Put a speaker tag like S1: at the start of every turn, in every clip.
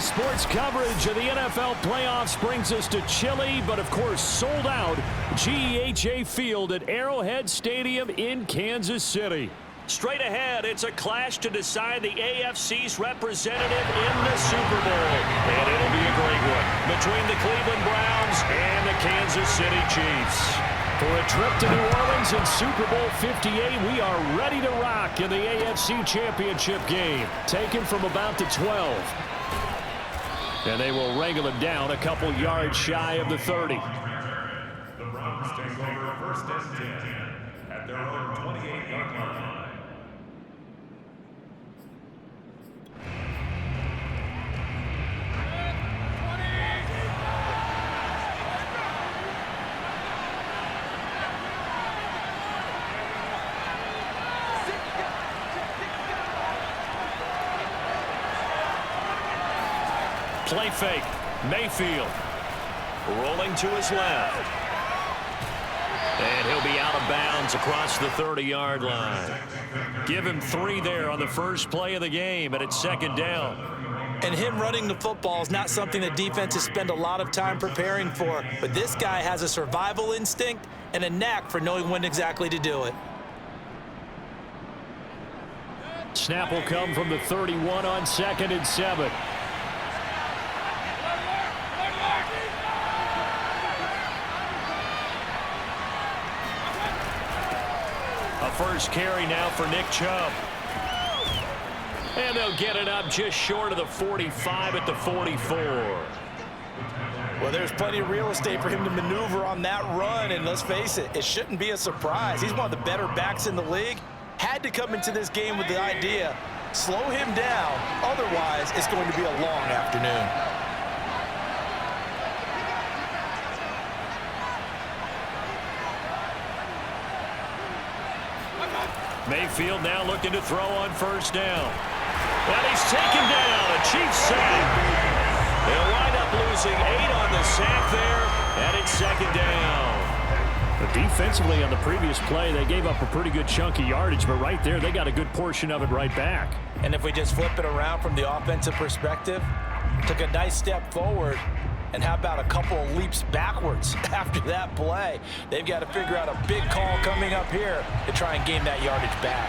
S1: Sports coverage of the NFL playoffs brings us to chilly, but of course sold out GEHA Field at Arrowhead Stadium in Kansas City. Straight ahead, it's a clash to decide the AFC's representative in the Super Bowl. And it'll be a great one between the Cleveland Browns and the Kansas City Chiefs. For a trip to New Orleans in Super Bowl 58, we are ready to rock in the AFC Championship game, taken from about the 12. And they will wrangle it down a couple yards shy of the 30.
S2: The Browns take over first and 10 at their own 28-yard line.
S1: Play fake. Mayfield rolling to his left. And he'll be out of bounds across the 30-yard line. Give him 3 there on the first play of the game, and it's second down.
S3: And him running the football is not something that defenses spend a lot of time preparing for. But this guy has a survival instinct and a knack for knowing when exactly to do it.
S1: Snap will come from the 31 on 2nd and 7. First carry now for Nick Chubb. And they'll get it up just short of the 45 at the 44.
S3: Well, there's plenty of real estate for him to maneuver on that run, and let's face it, it shouldn't be a surprise. He's one of the better backs in the league. Had to come into this game with the idea, slow him down, otherwise it's going to be a long afternoon.
S1: Mayfield now looking to throw on first down. And he's taken down. A Chiefs sack. They'll wind up losing 8 on the sack there, and it's second down. But defensively on the previous play, they gave up a pretty good chunk of yardage, but right there, they got a good portion of it right back.
S3: And if we just flip it around from the offensive perspective, took a nice step forward, and how about a couple of leaps backwards after that play? They've got to figure out a big call coming up here to try and gain that yardage back.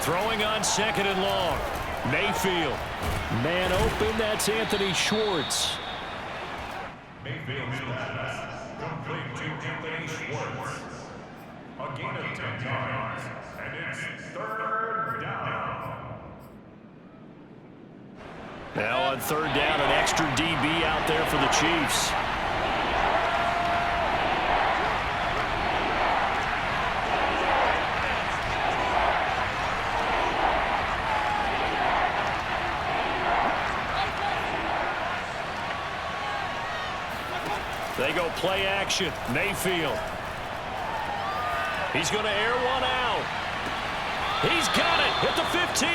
S1: Throwing on 2nd and long. Mayfield. Man open, that's Anthony Schwartz.
S2: Mayfield's pass complete to Anthony Schwartz. A gain of 10 yards, and it's third down.
S1: Now on third down, an extra DB out there for the Chiefs. They go play action. Mayfield. He's going to air one out. He's got it at the 15.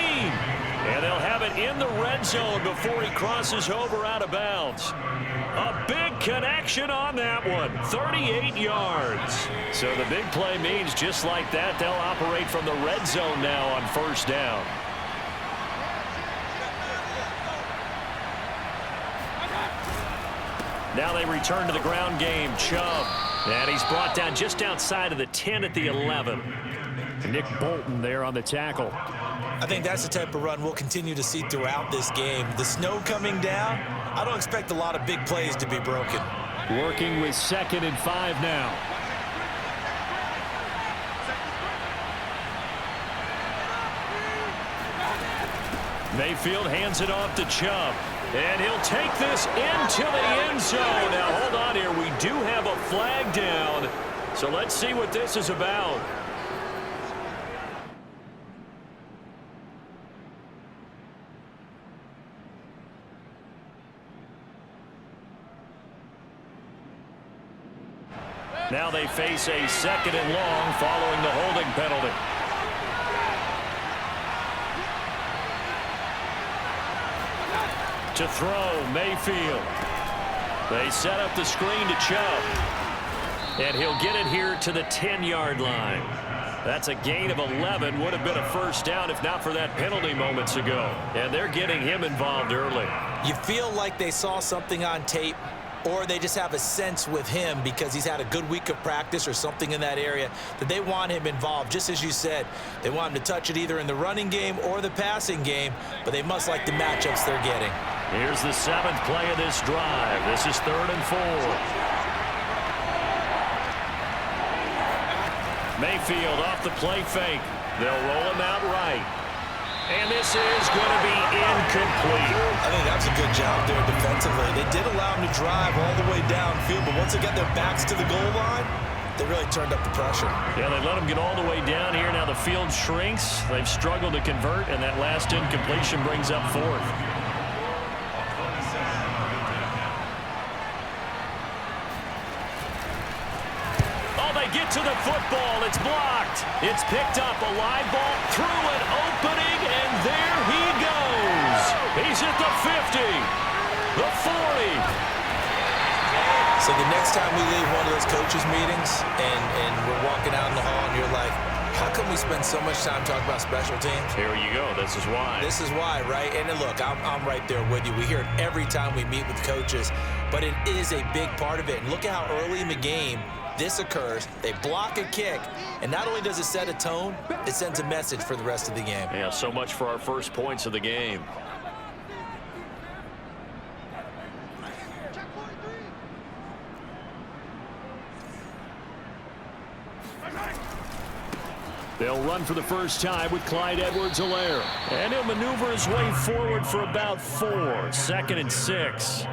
S1: And they'll have it in the red zone before he crosses over out of bounds. A big connection on that one. 38 yards. So the big play means just like that, they'll operate from the red zone now on first down. Now they return to the ground game. Chubb. And he's brought down just outside of the 10 at the 11. Nick Bolton there on the tackle.
S3: I think that's the type of run we'll continue to see throughout this game. The snow coming down, I don't expect a lot of big plays to be broken.
S1: Working with 2nd and 5 now. Mayfield hands it off to Chubb. And he'll take this into the end zone. Now, hold on here. We do have a flag down. So let's see what this is about. Now they face a 2nd and long following the holding penalty. To throw, Mayfield. They set up the screen to Chubb. And he'll get it here to the 10-yard line. That's a gain of 11. Would have been a first down if not for that penalty moments ago. And they're getting him involved early.
S3: You feel like they saw something on tape, or they just have a sense with him because he's had a good week of practice or something in that area that they want him involved. Just as you said, they want him to touch it either in the running game or the passing game, but they must like the matchups they're getting.
S1: Here's the 7th play of this drive. This is 3rd and 4. Mayfield off the play fake. They'll roll him out right. And this is going to be incomplete.
S3: I think that's a good job there defensively. They did allow him to drive all the way downfield, but once they got their backs to the goal line, they really turned up the pressure.
S1: Yeah, they let him get all the way down here. Now the field shrinks. They've struggled to convert, and that last incompletion brings up 4th. Get to the football. It's blocked. It's picked up. A live ball through an opening, and there he goes. He's at the 50, the 40.
S3: So the next time we leave one of those coaches meetings and we're walking out in the hall and you're like, how come we spend so much time talking about special teams?
S1: Here you go. This is why.
S3: This is why, right? And look, I'm right there with you. We hear it every time we meet with coaches, but it is a big part of it. And look at how early in the game this occurs. They block a kick, and not only does it set a tone, it sends a message for the rest of the game.
S1: Yeah, so much for our first points of the game. They'll run for the first time with Clyde Edwards-Helaire. And he'll maneuver his way forward for about 4. 2nd and 6.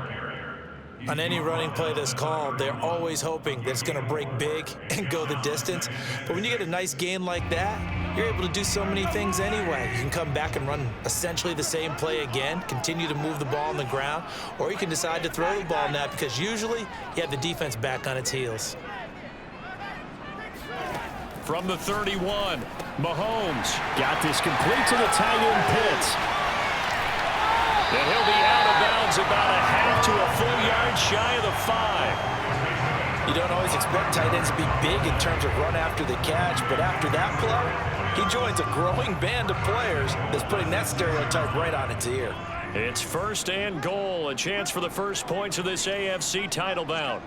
S3: On any running play that's called, they're always hoping that it's going to break big and go the distance. But when you get a nice gain like that, you're able to do so many things anyway. You can come back and run essentially the same play again, continue to move the ball on the ground, or you can decide to throw the ball now because usually you have the defense back on its heels.
S1: From the 31, Mahomes got this complete to the tight end Pitts. And he'll be out of bounds about a half to a full yard shy of the 5.
S3: You don't always expect tight ends to be big in terms of run after the catch, but after that play, he joins a growing band of players that's putting that stereotype right on its ear.
S1: It's 1st and goal, a chance for the first points of this AFC title bout.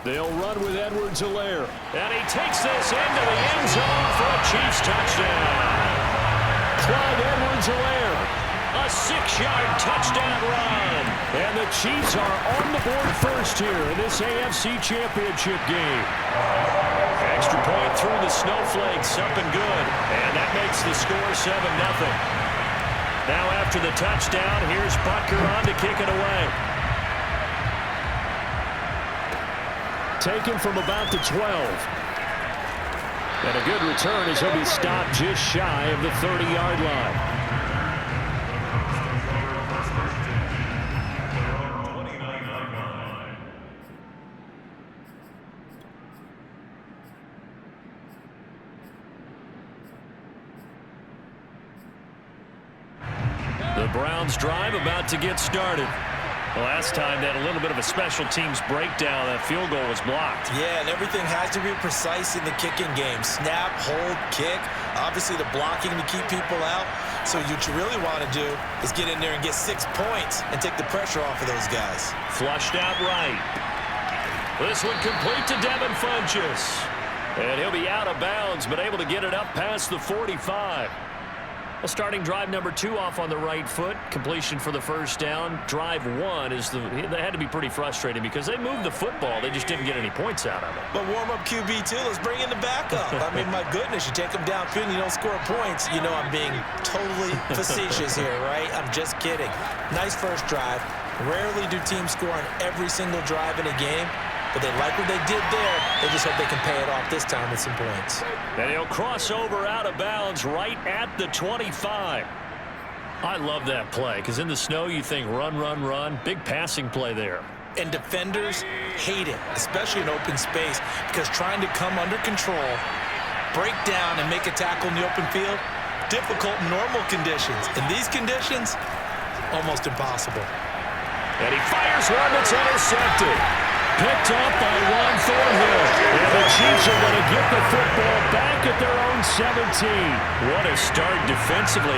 S1: They'll run with Edwards-Helaire. And he takes this into the end zone for a Chiefs touchdown. Clyde Edwards-Helaire, a 6-yard touchdown run. And the Chiefs are on the board first here in this AFC Championship game. Extra point through the snowflakes, up and good. And that makes the score 7-0. Now after the touchdown, here's Butker on to kick it away. Taken from about the 12. And a good return as he'll be stopped just shy of the 30-yard line. The Browns drive about to get started. Last time they had a little bit of a special teams breakdown. That field goal was blocked.
S3: Yeah, and everything has to be precise in the kicking game. Snap, hold, kick. Obviously the blocking to keep people out. So what you really want to do is get in there and get 6 points and take the pressure off of those guys.
S1: Flushed out right. This one complete to Devin Funchess. And he'll be out of bounds, but able to get it up past the 45. Well, starting drive number 2 off on the right foot. Completion for the first down. Drive 1 is they had to be pretty frustrating because they moved the football. They just didn't get any points out of it.
S3: But warm-up QB, too. Let's bring in the backup. I mean, my goodness, you take them downfield and you don't score points. You know I'm being totally facetious here, right? I'm just kidding. Nice first drive. Rarely do teams score on every single drive in a game. But they like what they did there. They just hope they can pay it off this time with some points.
S1: And he'll cross over out of bounds right at the 25. I love that play because in the snow you think run, run, run. Big passing play there.
S3: And defenders hate it, especially in open space, because trying to come under control, break down, and make a tackle in the open field, difficult in normal conditions. In these conditions, almost impossible.
S1: And he fires one that's intercepted. Picked up by Ron Thornhill. And the Chiefs are going to get the football back at their own 17. What a start defensively.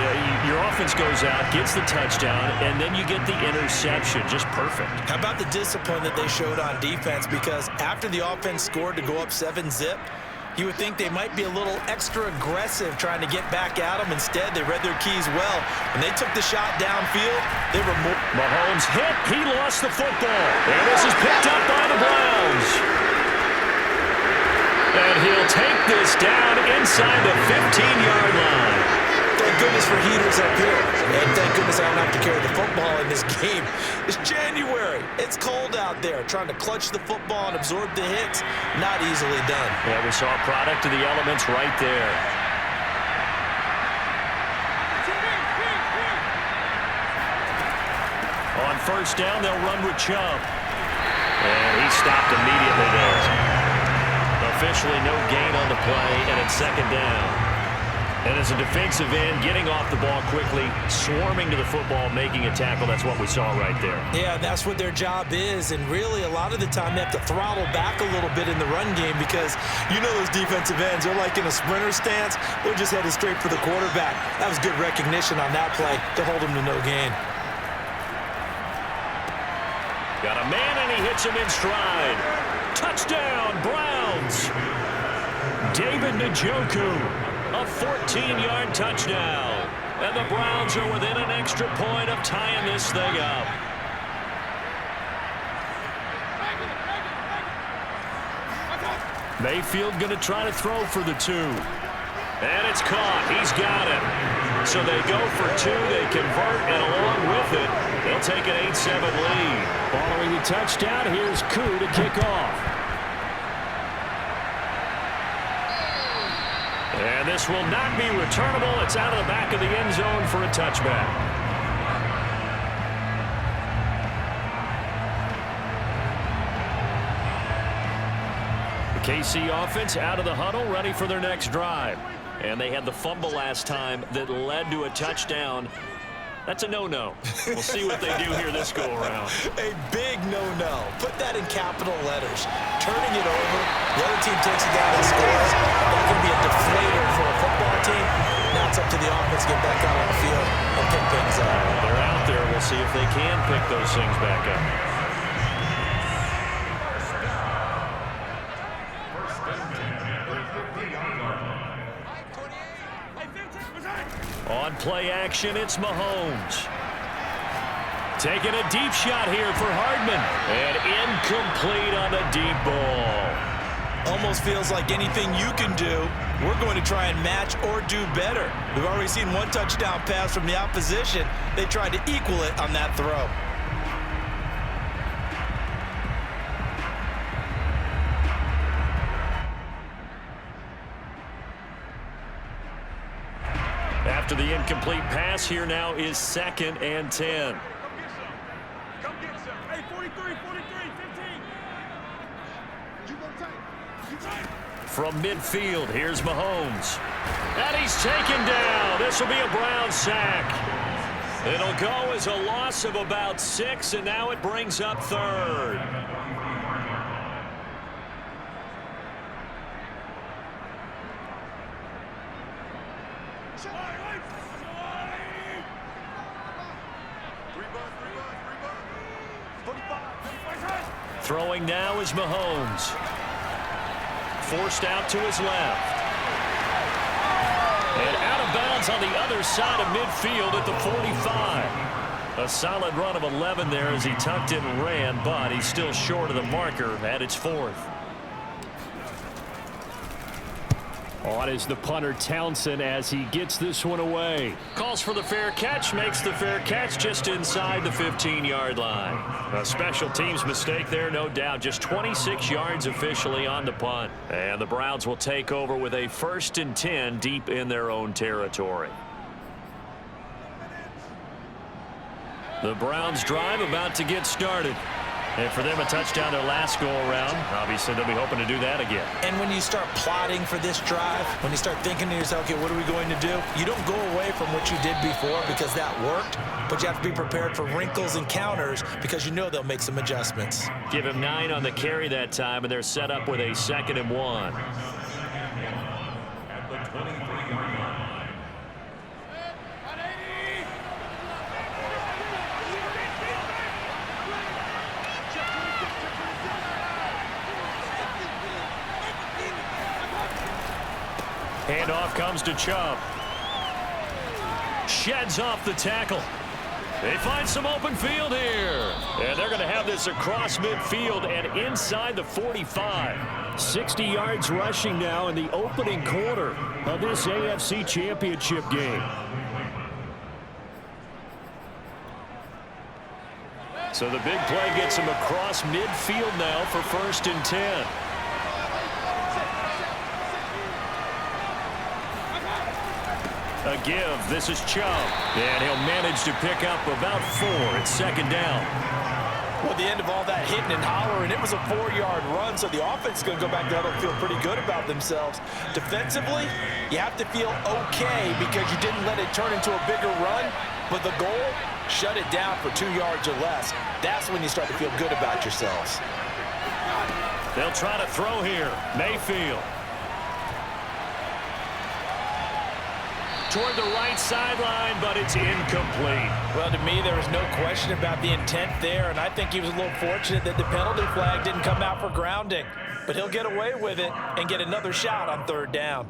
S1: Your offense goes out, gets the touchdown, and then you get the interception. Just perfect.
S3: How about the discipline that they showed on defense? Because after the offense scored to go up 7-zip, you would think they might be a little extra aggressive trying to get back at them. Instead, they read their keys well. When they took the shot downfield, they were more...
S1: Mahomes hit. He lost the football. And this is picked up by the Browns. And he'll take this down inside the 15-yard line.
S3: Thank goodness for heaters up here. And thank goodness I don't have to carry the football in this game. It's January. It's cold out there. Trying to clutch the football and absorb the hits, not easily done.
S1: Yeah, we saw a product of the elements right there. On first down, they'll run with Chubb. And he stopped immediately there. Officially no gain on the play, and it's second down. And as a defensive end, getting off the ball quickly, swarming to the football, making a tackle, that's what we saw right there.
S3: Yeah, that's what their job is. And really, a lot of the time, they have to throttle back a little bit in the run game because you know those defensive ends, they're like in a sprinter stance. They're just headed straight for the quarterback. That was good recognition on that play to hold them to no gain.
S1: Got a man, and he hits him in stride. Touchdown, Browns. David Njoku. A 14-yard touchdown. And the Browns are within an extra point of tying this thing up. Mayfield going to try to throw for the 2. And it's caught. He's got it. So they go for 2. They convert, and along with it, they'll take an 8-7 lead. Following the touchdown, here's Koo to kick off. And this will not be returnable. It's out of the back of the end zone for a touchback. The KC offense out of the huddle, ready for their next drive. And they had the fumble last time that led to a touchdown. That's a no-no. We'll see what they do here this go-around.
S3: A big no-no. Put that in capital letters. Turning it over, the other team takes it down and scores. That can be a deflator for a football team. Now it's up to the offense to get back out on the field and pick things up.
S1: They're out there. We'll see if they can pick those things back up. On play action, it's Mahomes. Taking a deep shot here for Hardman. And incomplete on the deep ball.
S3: Almost feels like anything you can do, we're going to try and match or do better. We've already seen one touchdown pass from the opposition. They tried to equal it on that throw.
S1: After the incomplete pass, here now is 2nd and 10.
S2: Come get some. Hey, 43, 15.
S1: From midfield, here's Mahomes. And he's taken down. This will be a Browns sack. It'll go as a loss of about 6, and now it brings up 3rd. Throwing now is Mahomes. Forced out to his left. And out of bounds on the other side of midfield at the 45. A solid run of 11 there as he tucked in and ran, but he's still short of the marker at its 4th. On is the punter Townsend as he gets this one away. Calls for the fair catch, makes the fair catch just inside the 15-yard line. A special teams mistake there, no doubt. Just 26 yards officially on the punt. And the Browns will take over with a 1st and 10 deep in their own territory. The Browns drive about to get started. And for them, a touchdown their last go-around. Obviously, they'll be hoping to do that again.
S3: And when you start plotting for this drive, when you start thinking to yourself, okay, what are we going to do? You don't go away from what you did before because that worked, but you have to be prepared for wrinkles and counters because you know they'll make some adjustments.
S1: Give him 9 on the carry that time, and they're set up with a 2nd and 1.
S2: At the 23-yard line.
S1: Handoff comes to Chubb. Sheds off the tackle. They find some open field here. And they're going to have this across midfield and inside the 45. 60 yards rushing now in the opening quarter of this AFC Championship game. So the big play gets him across midfield now for 1st and 10. A give. This is Chubb. And he'll manage to pick up about 4 at 2nd down.
S3: Well, at the end of all that hitting and hollering, it was a 4-yard run, so the offense is going to go back there and feel pretty good about themselves. Defensively, you have to feel okay because you didn't let it turn into a bigger run, but the goal, shut it down for 2 yards or less. That's when you start to feel good about yourselves.
S1: They'll try to throw here. Mayfield. Toward the right sideline, but it's incomplete.
S3: Well, to me, there was no question about the intent there, and I think he was a little fortunate that the penalty flag didn't come out for grounding. But he'll get away with it and get another shot on 3rd down.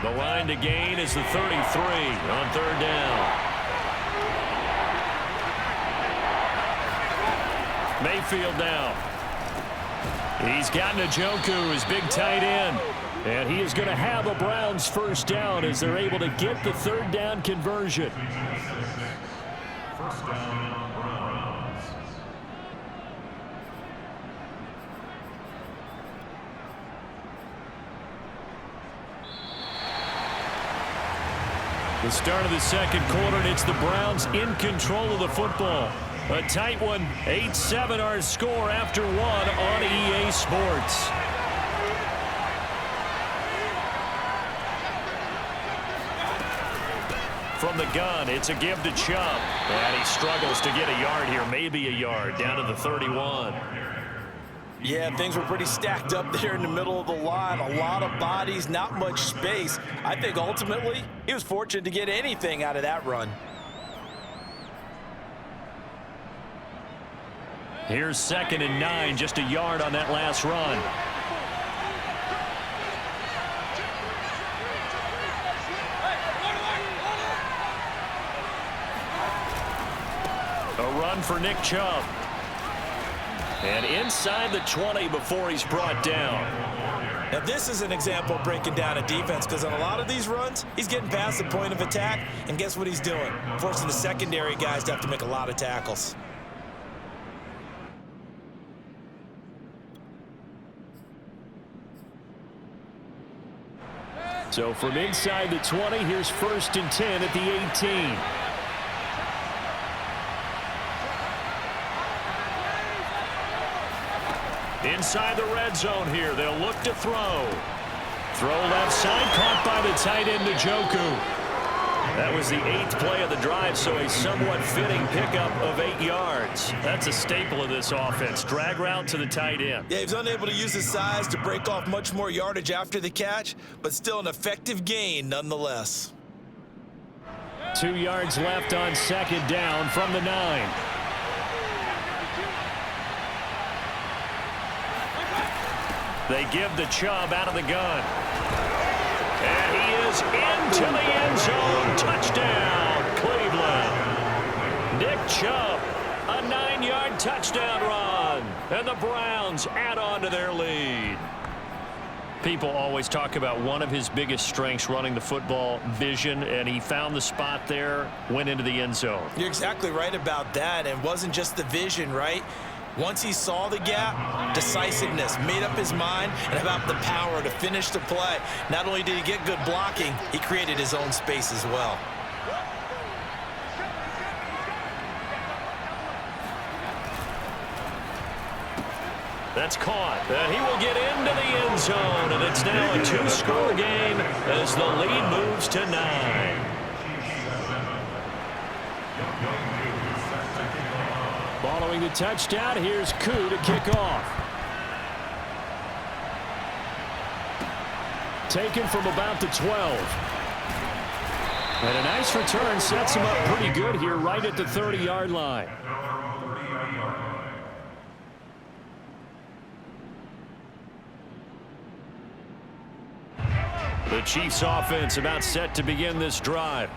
S1: The line to gain is the 33 on 3rd down. Mayfield now. He's got Njoku, his big tight end. And he is going to have a Browns 1st down as they're able to get the 3rd down conversion.
S2: 1st down, Browns.
S1: The start of the 2nd quarter, and it's the Browns in control of the football. A tight one, 8-7 our score after 1 on EA Sports. From the gun, it's a give to Chubb. And he struggles to get a yard here, maybe a yard, down to the 31.
S3: Yeah, things were pretty stacked up there in the middle of the line. A lot of bodies, not much space. I think ultimately he was fortunate to get anything out of that run.
S1: Here's 2nd and 9, just a yard on that last run. A run for Nick Chubb. And inside the 20 before he's brought down.
S3: Now, this is an example of breaking down a defense because on a lot of these runs, he's getting past the point of attack, and guess what he's doing? Forcing the secondary guys to have to make a lot of tackles.
S1: So from inside the 20, here's 1st and 10 at the 18. Inside the red zone here, they'll look to throw. Throw left side, caught by the tight end Njoku. That was the 8th play of the drive, so a somewhat fitting pickup of 8 yards. That's a staple of this offense. Drag route to the tight end.
S3: Yeah, he was unable to use his size to break off much more yardage after the catch, but still an effective gain nonetheless.
S1: 2 yards left on 2nd down from the 9. They give the Chubb out of the gun. And he is into the end zone. Touchdown, Cleveland. Nick Chubb, a 9-yard touchdown run. And the Browns add on to their lead. People always talk about one of his biggest strengths, running the football, vision, and he found the spot there, went into the end zone.
S3: You're exactly right about that, and it wasn't just the vision, right? Once he saw the gap, decisiveness, made up his mind, and about the power to finish the play. Not only did he get good blocking, he created his own space as well.
S1: That's caught, and he will get into the end zone, and it's now a two-score game as the lead moves to 9. Following the touchdown, here's Koo to kick off. Taken from about the 12. And a nice return sets him up pretty good here right at the 30-yard line. The Chiefs offense about set to begin this drive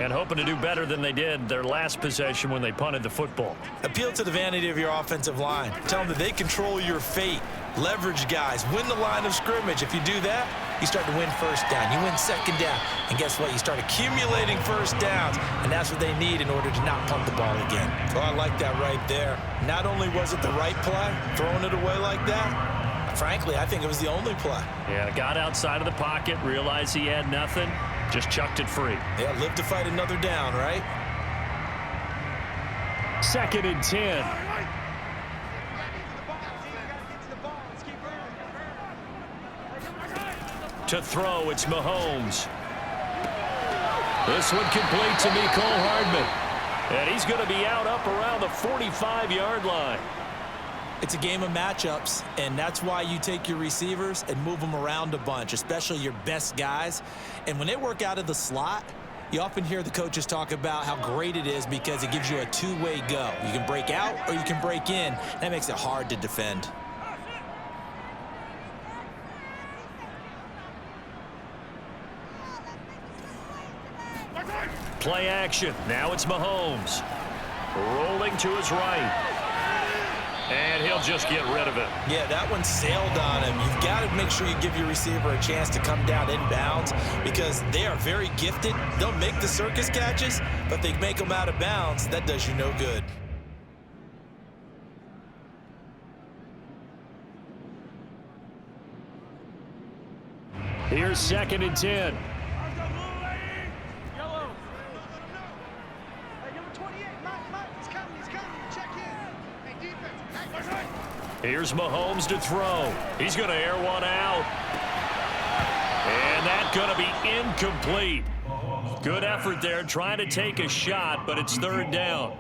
S1: and hoping to do better than they did their last possession when they punted the football.
S3: Appeal to the vanity of your offensive line. Tell them that they control your fate. Leverage guys. Win the line of scrimmage. If you do that, you start to win first down. You win second down. And guess what? You start accumulating first downs. And that's what they need in order to not punt the ball again. So I like that right there. Not only was it the right play, throwing it away like that, frankly, I think it was the only play.
S1: Yeah, got outside of the pocket, realized he had nothing, just chucked it free.
S3: Yeah, live to fight another down, right?
S1: 2nd and 10. To throw, it's Mahomes. This one complete to Mecole Hardman. And he's going to be out up around the 45-yard line.
S3: It's a game of matchups, and that's why you take your receivers and move them around a bunch, especially your best guys. And when they work out of the slot, you often hear the coaches talk about how great it is because it gives you a two-way go. You can break out or you can break in. That makes it hard to defend.
S1: Play action. Now it's Mahomes. Rolling to his right. And he'll just get rid of it.
S3: Yeah, that one sailed on him. You've got to make sure you give your receiver a chance to come down inbounds because they are very gifted. They'll make the circus catches, but they make them out of bounds. That does you no good.
S1: Here's 2nd and 10. Here's Mahomes to throw. He's going to air one out. And that's going to be incomplete. Good effort there trying to take a shot, but it's 3rd down.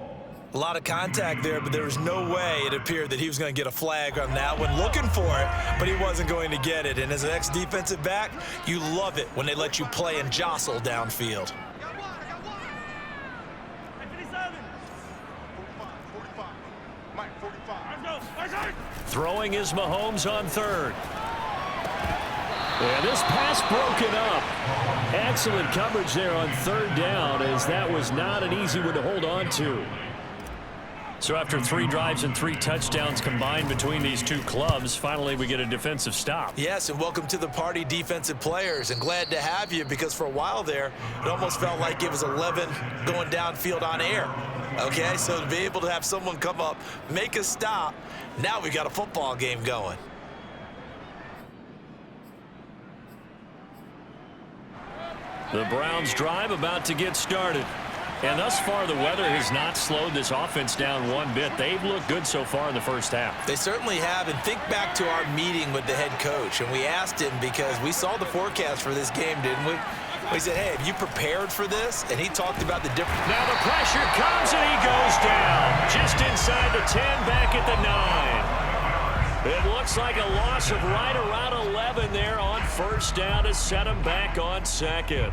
S3: A lot of contact there, but there was no way it appeared that he was going to get a flag on that one. Looking for it, but he wasn't going to get it. And as an ex-defensive back, you love it when they let you play and jostle downfield.
S1: Throwing is Mahomes on 3rd. And this pass broken up. Excellent coverage there on 3rd down as that was not an easy one to hold on to. So after 3 drives and 3 touchdowns combined between these two clubs, finally we get a defensive stop.
S3: Yes, and welcome to the party, defensive players, and glad to have you because for a while there, it almost felt like it was 11 going downfield on air. Okay, so to be able to have someone come up, make a stop, now we got a football game going.
S1: The Browns drive about to get started. And thus far, the weather has not slowed this offense down one bit. They've looked good so far in the first half.
S3: They certainly have. And think back to our meeting with the head coach. And we asked him because we saw the forecast for this game, didn't we? We said, hey, have you prepared for this? And he talked about the difference.
S1: Now the pressure comes and he goes down. Just inside the 10, back at the 9. It looks like a loss of right around 11 there on 1st down to set him back on 2nd.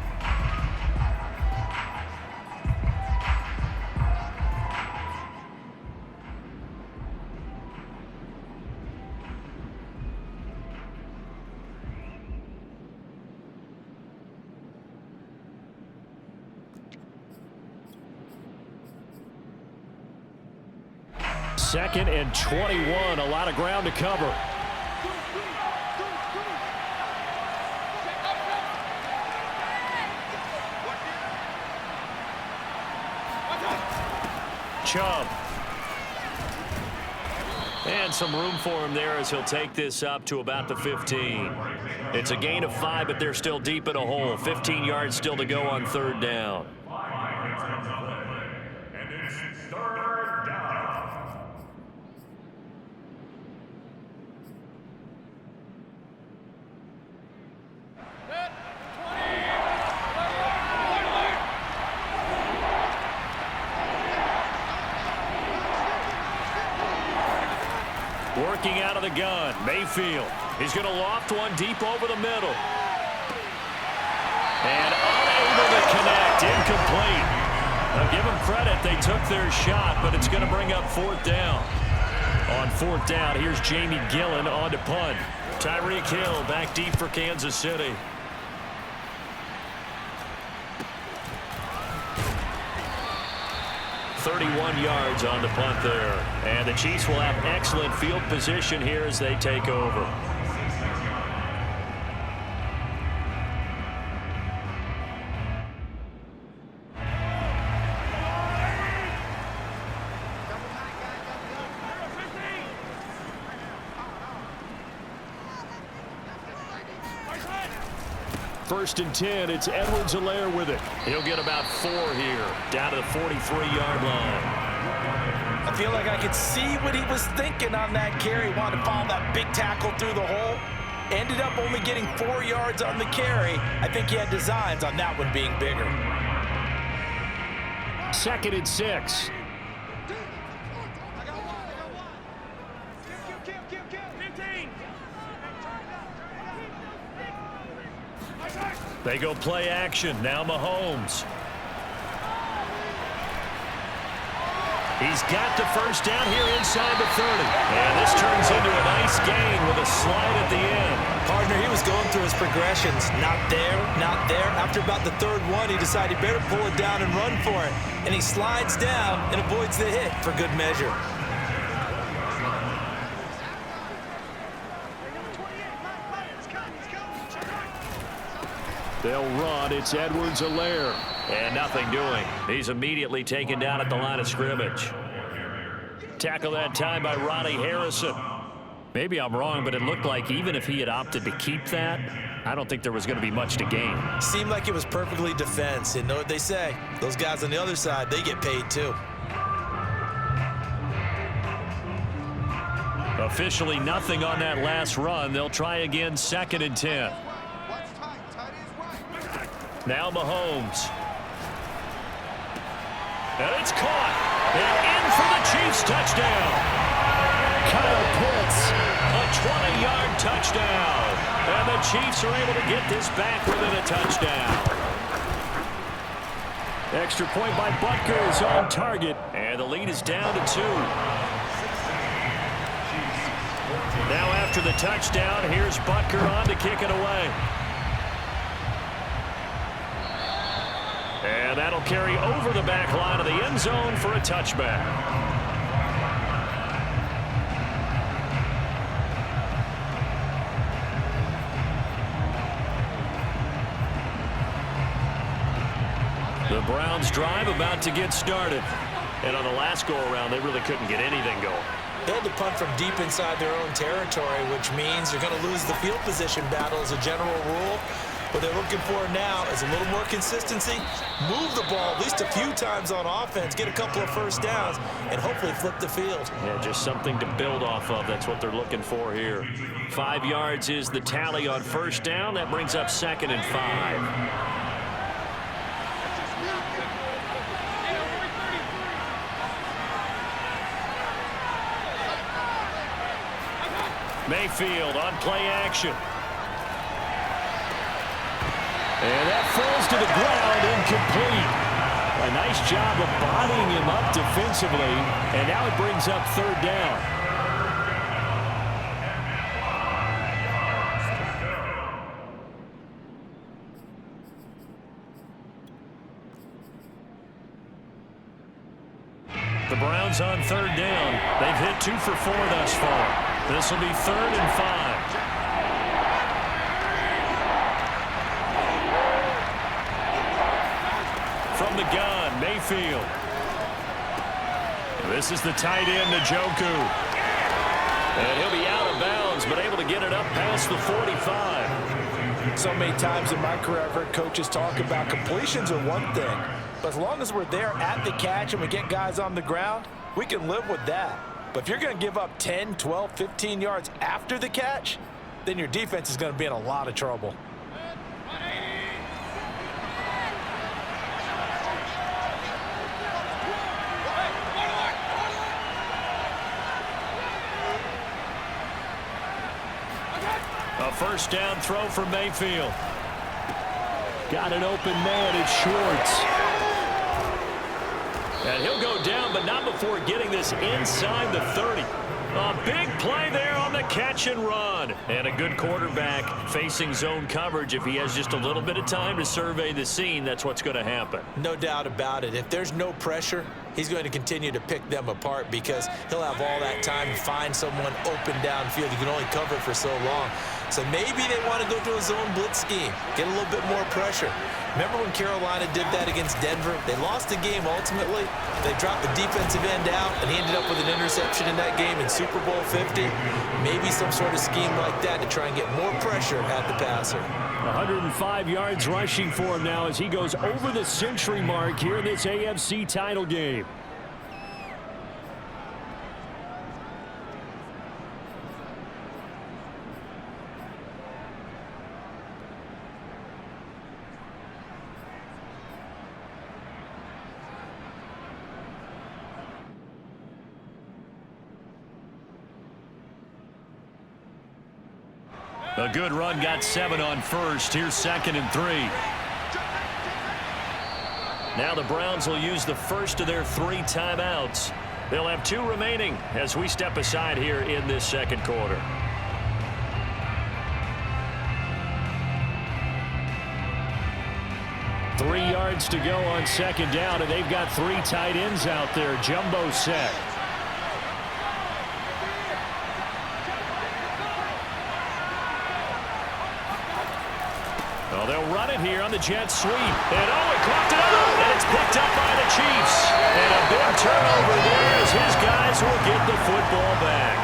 S1: Second and 21, a lot of ground to cover. Chubb. And some room for him there as he'll take this up to about the 15. It's a gain of 5, but they're still deep in a hole. 15 yards still to go on third down.
S2: And it's third down.
S1: Working out of the gun, Mayfield. He's going to loft one deep over the middle. And unable to connect, incomplete. Now give them credit, they took their shot, but it's going to bring up fourth down. On fourth down, here's Jamie Gillen on to punt. Tyreek Hill back deep for Kansas City. .31 yards on the punt there. And the Chiefs will have excellent field position here as they take over. First and 10, it's Edwards-Helaire with it. He'll get about 4 here, down to the 43-yard line.
S3: I feel like I could see what he was thinking on that carry. Wanted to follow that big tackle through the hole. Ended up only getting 4 yards on the carry. I think he had designs on that one being bigger.
S1: Second and 6. They go play action. Now Mahomes. He's got the first down here inside the 30. And this turns into a nice gain with a slide at the end.
S3: Partner, he was going through his progressions. Not there, not there. After about the third one, he decided he better pull it down and run for it. And he slides down and avoids the hit for good measure.
S1: They'll run. It's Edwards-Helaire. And nothing doing. He's immediately taken down at the line of scrimmage. Tackle that time by Ronnie Harrison. Maybe I'm wrong, but it looked like even if he had opted to keep that, I don't think there was going to be much to gain.
S3: Seemed like it was perfectly defense. And know what they say? Those guys on the other side, they get paid too.
S1: Officially nothing on that last run. They'll try again, second and 10. Now Mahomes. And it's caught. And in for the Chiefs touchdown. Kyle Pitts, a 20-yard touchdown. And the Chiefs are able to get this back within a touchdown. Extra point by Butker is on target. And the lead is down to 2. Now after the touchdown, here's Butker on to kick it away. And that'll carry over the back line of the end zone for a touchback. The Browns drive about to get started. And on the last go-around, they really couldn't get anything going.
S3: They had to punt from deep inside their own territory, which means they're going to lose the field position battle as a general rule. What they're looking for now is a little more consistency, move the ball at least a few times on offense, get a couple of first downs, and hopefully flip the field.
S1: Yeah, just something to build off of. That's what they're looking for here. 5 yards is the tally on first down. That brings up second and 5. Mayfield on play action. And that falls to the ground, incomplete. A nice job of bodying him up defensively, and now it brings up third down. The Browns on third down. They've hit 2 for 4 thus far. This will be third and 5. From the gun, Mayfield. This is the tight end, Njoku. And he'll be out of bounds, but able to get it up past the 45.
S3: So many times in my career, I've heard coaches talk about completions are one thing, but as long as we're there at the catch and we get guys on the ground, we can live with that. But if you're going to give up 10, 12, 15 yards after the catch, then your defense is going to be in a lot of trouble.
S1: A first down throw for Mayfield. Got an open man, it's Schwartz. And he'll go down, but not before getting this inside the 30. A big play there on the catch and run. And a good quarterback facing zone coverage. If he has just a little bit of time to survey the scene, that's what's going to happen.
S3: No doubt about it. If there's no pressure, he's going to continue to pick them apart because he'll have all that time to find someone open downfield. He can only cover for so long. So maybe they want to go to a zone blitz scheme, get a little bit more pressure. Remember when Carolina did that against Denver? They lost the game ultimately. They dropped the defensive end out, and he ended up with an interception in that game in Super Bowl 50. Maybe some sort of scheme like that to try and get more pressure at the passer.
S1: 105 yards rushing for him now as he goes over the century mark here in this AFC title game. A good run, got 7 on first. Here's 2nd and 3. Now the Browns will use the first of their 3 timeouts. They'll have 2 remaining as we step aside here in this second quarter. Three yards to go on second down, and they've got 3 tight ends out there. Jumbo set. Well, they'll run it here on the jet sweep. And it clocked it up, and it's picked up by the Chiefs. And a big turnover there as his guys will get the football back.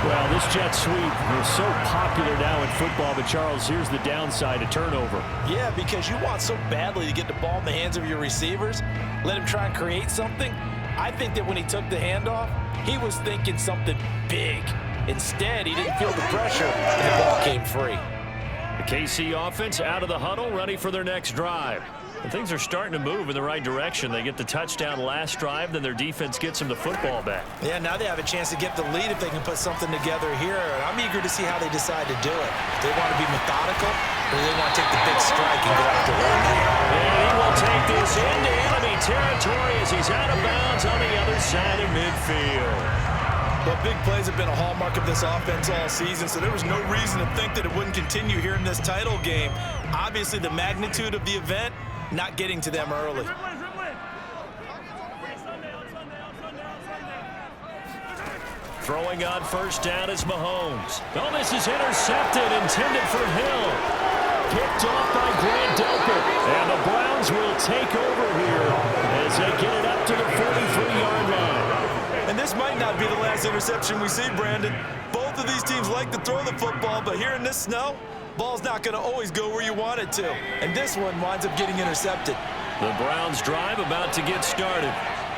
S1: Well, this jet sweep is so popular now in football, but Charles, here's the downside, a turnover.
S3: Yeah, because you want so badly to get the ball in the hands of your receivers, let him try and create something. I think that when he took the handoff, he was thinking something big. Instead, he didn't feel the pressure, and the ball came free.
S1: The KC offense out of the huddle, ready for their next drive. And things are starting to move in the right direction. They get the touchdown last drive, then their defense gets them the football back.
S3: Yeah, now they have a chance to get the lead if they can put something together here. And I'm eager to see how they decide to do it. They want to be methodical, or they want to take the big strike and go after one man.
S1: And he will take this into enemy territory as he's out of bounds on the other side of midfield.
S3: But big plays have been a hallmark of this offense all season, so there was no reason to think that it wouldn't continue here in this title game. Obviously, the magnitude of the event, not getting to them early.
S1: Throwing on first down is Mahomes. Oh, this is intercepted, intended for Hill. Picked off by Grant Delpit. And the Browns will take over here as they get it up to the 43-yard line.
S3: And this might not be the last interception we see, Brandon. Both of these teams like to throw the football, but here in this snow, ball's not going to always go where you want it to. And this one winds up getting intercepted.
S1: The Browns drive about to get started.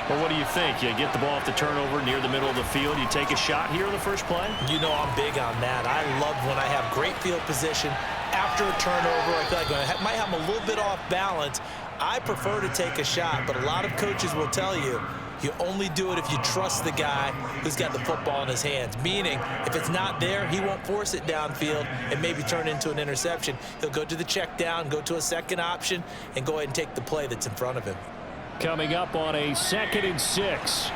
S1: Well, what do you think? You get the ball off the turnover near the middle of the field. You take a shot here in the first play?
S3: You know I'm big on that. I love when I have great field position. After a turnover, I feel like I might have them a little bit off balance. I prefer to take a shot, but a lot of coaches will tell you, you only do it if you trust the guy who's got the football in his hands. Meaning, if it's not there, he won't force it downfield and maybe turn into an interception. He'll go to the check down, go to a second option, and go ahead and take the play that's in front of him.
S1: Coming up on a 2nd and 6.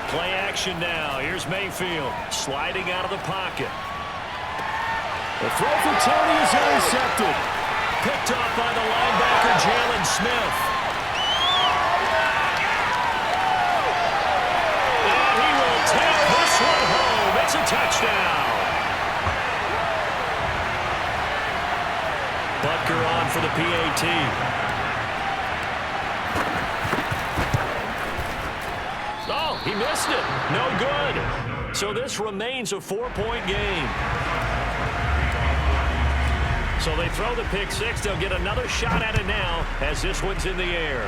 S1: Play action now. Here's Mayfield sliding out of the pocket. The throw for Tony is intercepted. Picked off by the linebacker, Jalen Smith. And he will take this one home. It's a touchdown. Butker on for the PAT. He missed it. No good. So this remains a 4-point game. So they throw the pick six. They'll get another shot at it now as this one's in the air.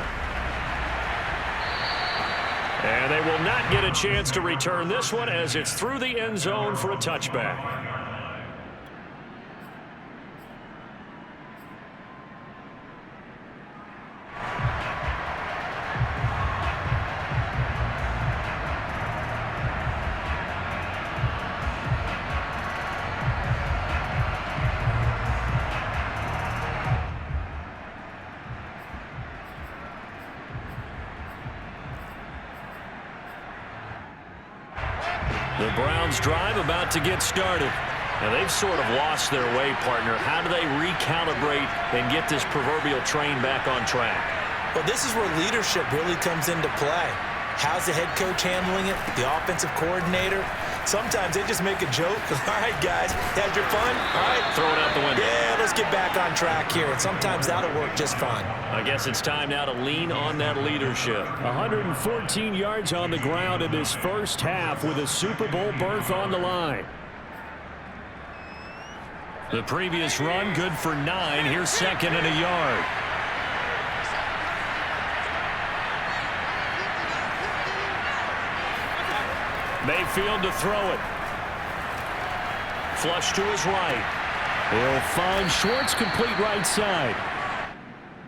S1: And they will not get a chance to return this one as it's through the end zone for a touchback. The Browns drive about to get started. Now they've sort of lost their way, partner. How do they recalibrate and get this proverbial train back on track?
S3: Well, this is where leadership really comes into play. How's the head coach handling it? The offensive coordinator? Sometimes they just make a joke. All right, guys, had your fun? All right.
S1: Throw it out the window.
S3: Yeah, let's get back on track here. And sometimes that'll work just fine.
S1: I guess it's time now to lean on that leadership. 114 yards on the ground in this first half with a Super Bowl berth on the line. The previous run good for 9. Here's second and a yard. Mayfield to throw it. Flush to his right. He'll find Schwartz complete right side.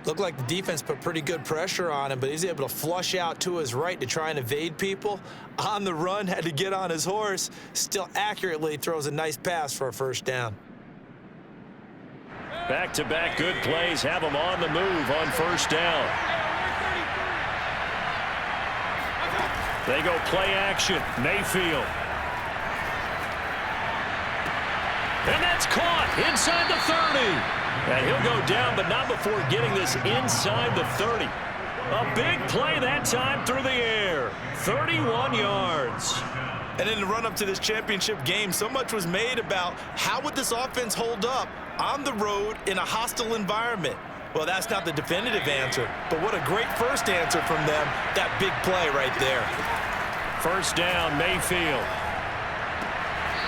S3: Looked like the defense put pretty good pressure on him, but he's able to flush out to his right to try and evade people. On the run, had to get on his horse. Still accurately throws a nice pass for a first down.
S1: Back-to-back good plays have him on the move on first down. They go play action. Mayfield. And that's caught inside the 30. And he'll go down, but not before getting this inside the 30. A big play that time through the air. 31 yards.
S3: And in the run-up to this championship game, so much was made about how would this offense hold up on the road in a hostile environment. Well, that's not the definitive answer, but what a great first answer from them. That big play right there.
S1: First down, Mayfield.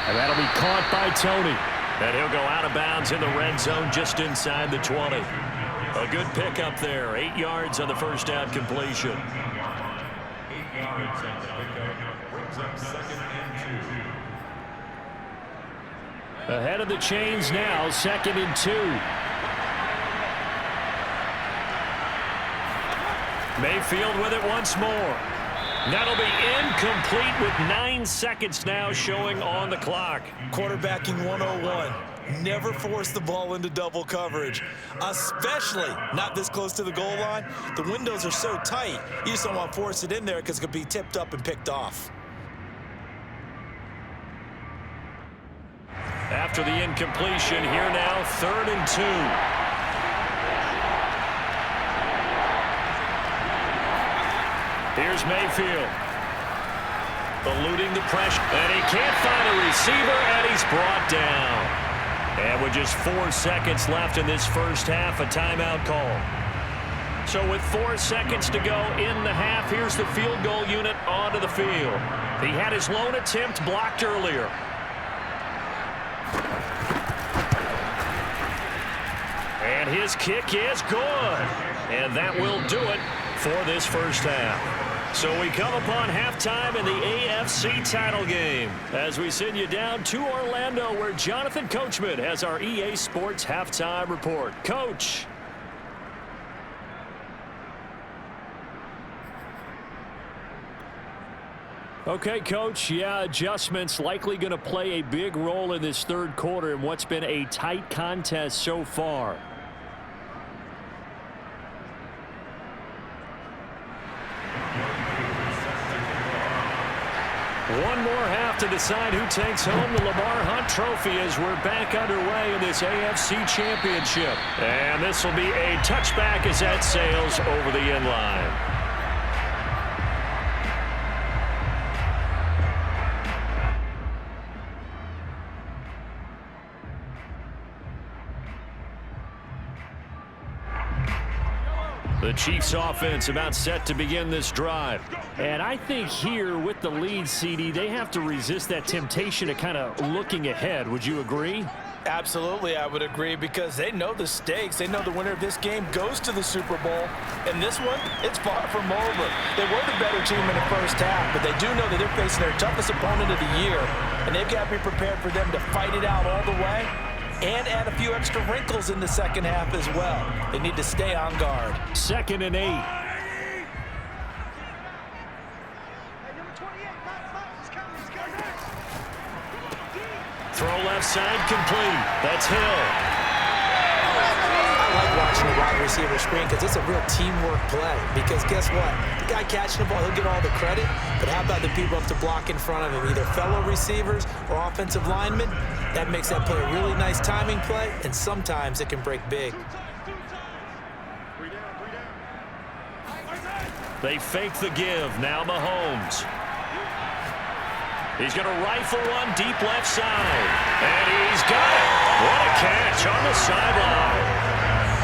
S1: And that'll be caught by Tony. And he'll go out of bounds in the red zone just inside the 20. A good pickup there. 8 yards on the first down completion.
S2: 8 yards on the pickup brings up second and 2.
S1: Ahead of the chains now, second and 2. Mayfield with it once more. That'll be incomplete with 9 seconds now showing on the clock.
S3: Quarterbacking 101. Never force the ball into double coverage, especially not this close to the goal line. The windows are so tight, you just don't want to force it in there because it could be tipped up and picked off.
S1: After the incompletion, here now, third and 2. Here's Mayfield. Eluding the pressure. And he can't find a receiver, and he's brought down. And with just 4 seconds left in this first half, a timeout call. So with 4 seconds to go in the half, here's the field goal unit onto the field. He had his lone attempt blocked earlier. And his kick is good. And that will do it for this first half. So we come upon halftime in the AFC title game as we send you down to Orlando where Jonathan Coachman has our EA Sports halftime report. Coach. Okay, Coach. Yeah, adjustments likely going to play a big role in this third quarter in what's been a tight contest so far. One more half to decide who takes home the Lamar Hunt Trophy as we're back underway in this AFC Championship. And this will be a touchback as that sails over the end line. The Chiefs offense about set to begin this drive.
S4: And I think here with the lead, CD, they have to resist that temptation to kind of looking ahead. Would you agree?
S3: Absolutely, I would agree, because they know the stakes. They know the winner of this game goes to the Super Bowl. And this one, it's far from over. They were the better team in the first half, but they do know that they're facing their toughest opponent of the year. And they've got to be prepared for them to fight it out all the way and add a few extra wrinkles in the second half as well. They need to stay on guard.
S1: 2nd and 8. Throw left side complete. That's Hill.
S3: I like watching the wide receiver screen because it's a real teamwork play. Because guess what? The guy catching the ball, he'll get all the credit. But how about the people up to block in front of him, either fellow receivers or offensive linemen? That makes that play a really nice timing play, and sometimes it can break big.
S1: They fake the give. Now Mahomes. He's going to rifle one deep left side. And he's got it. What a catch on the sideline.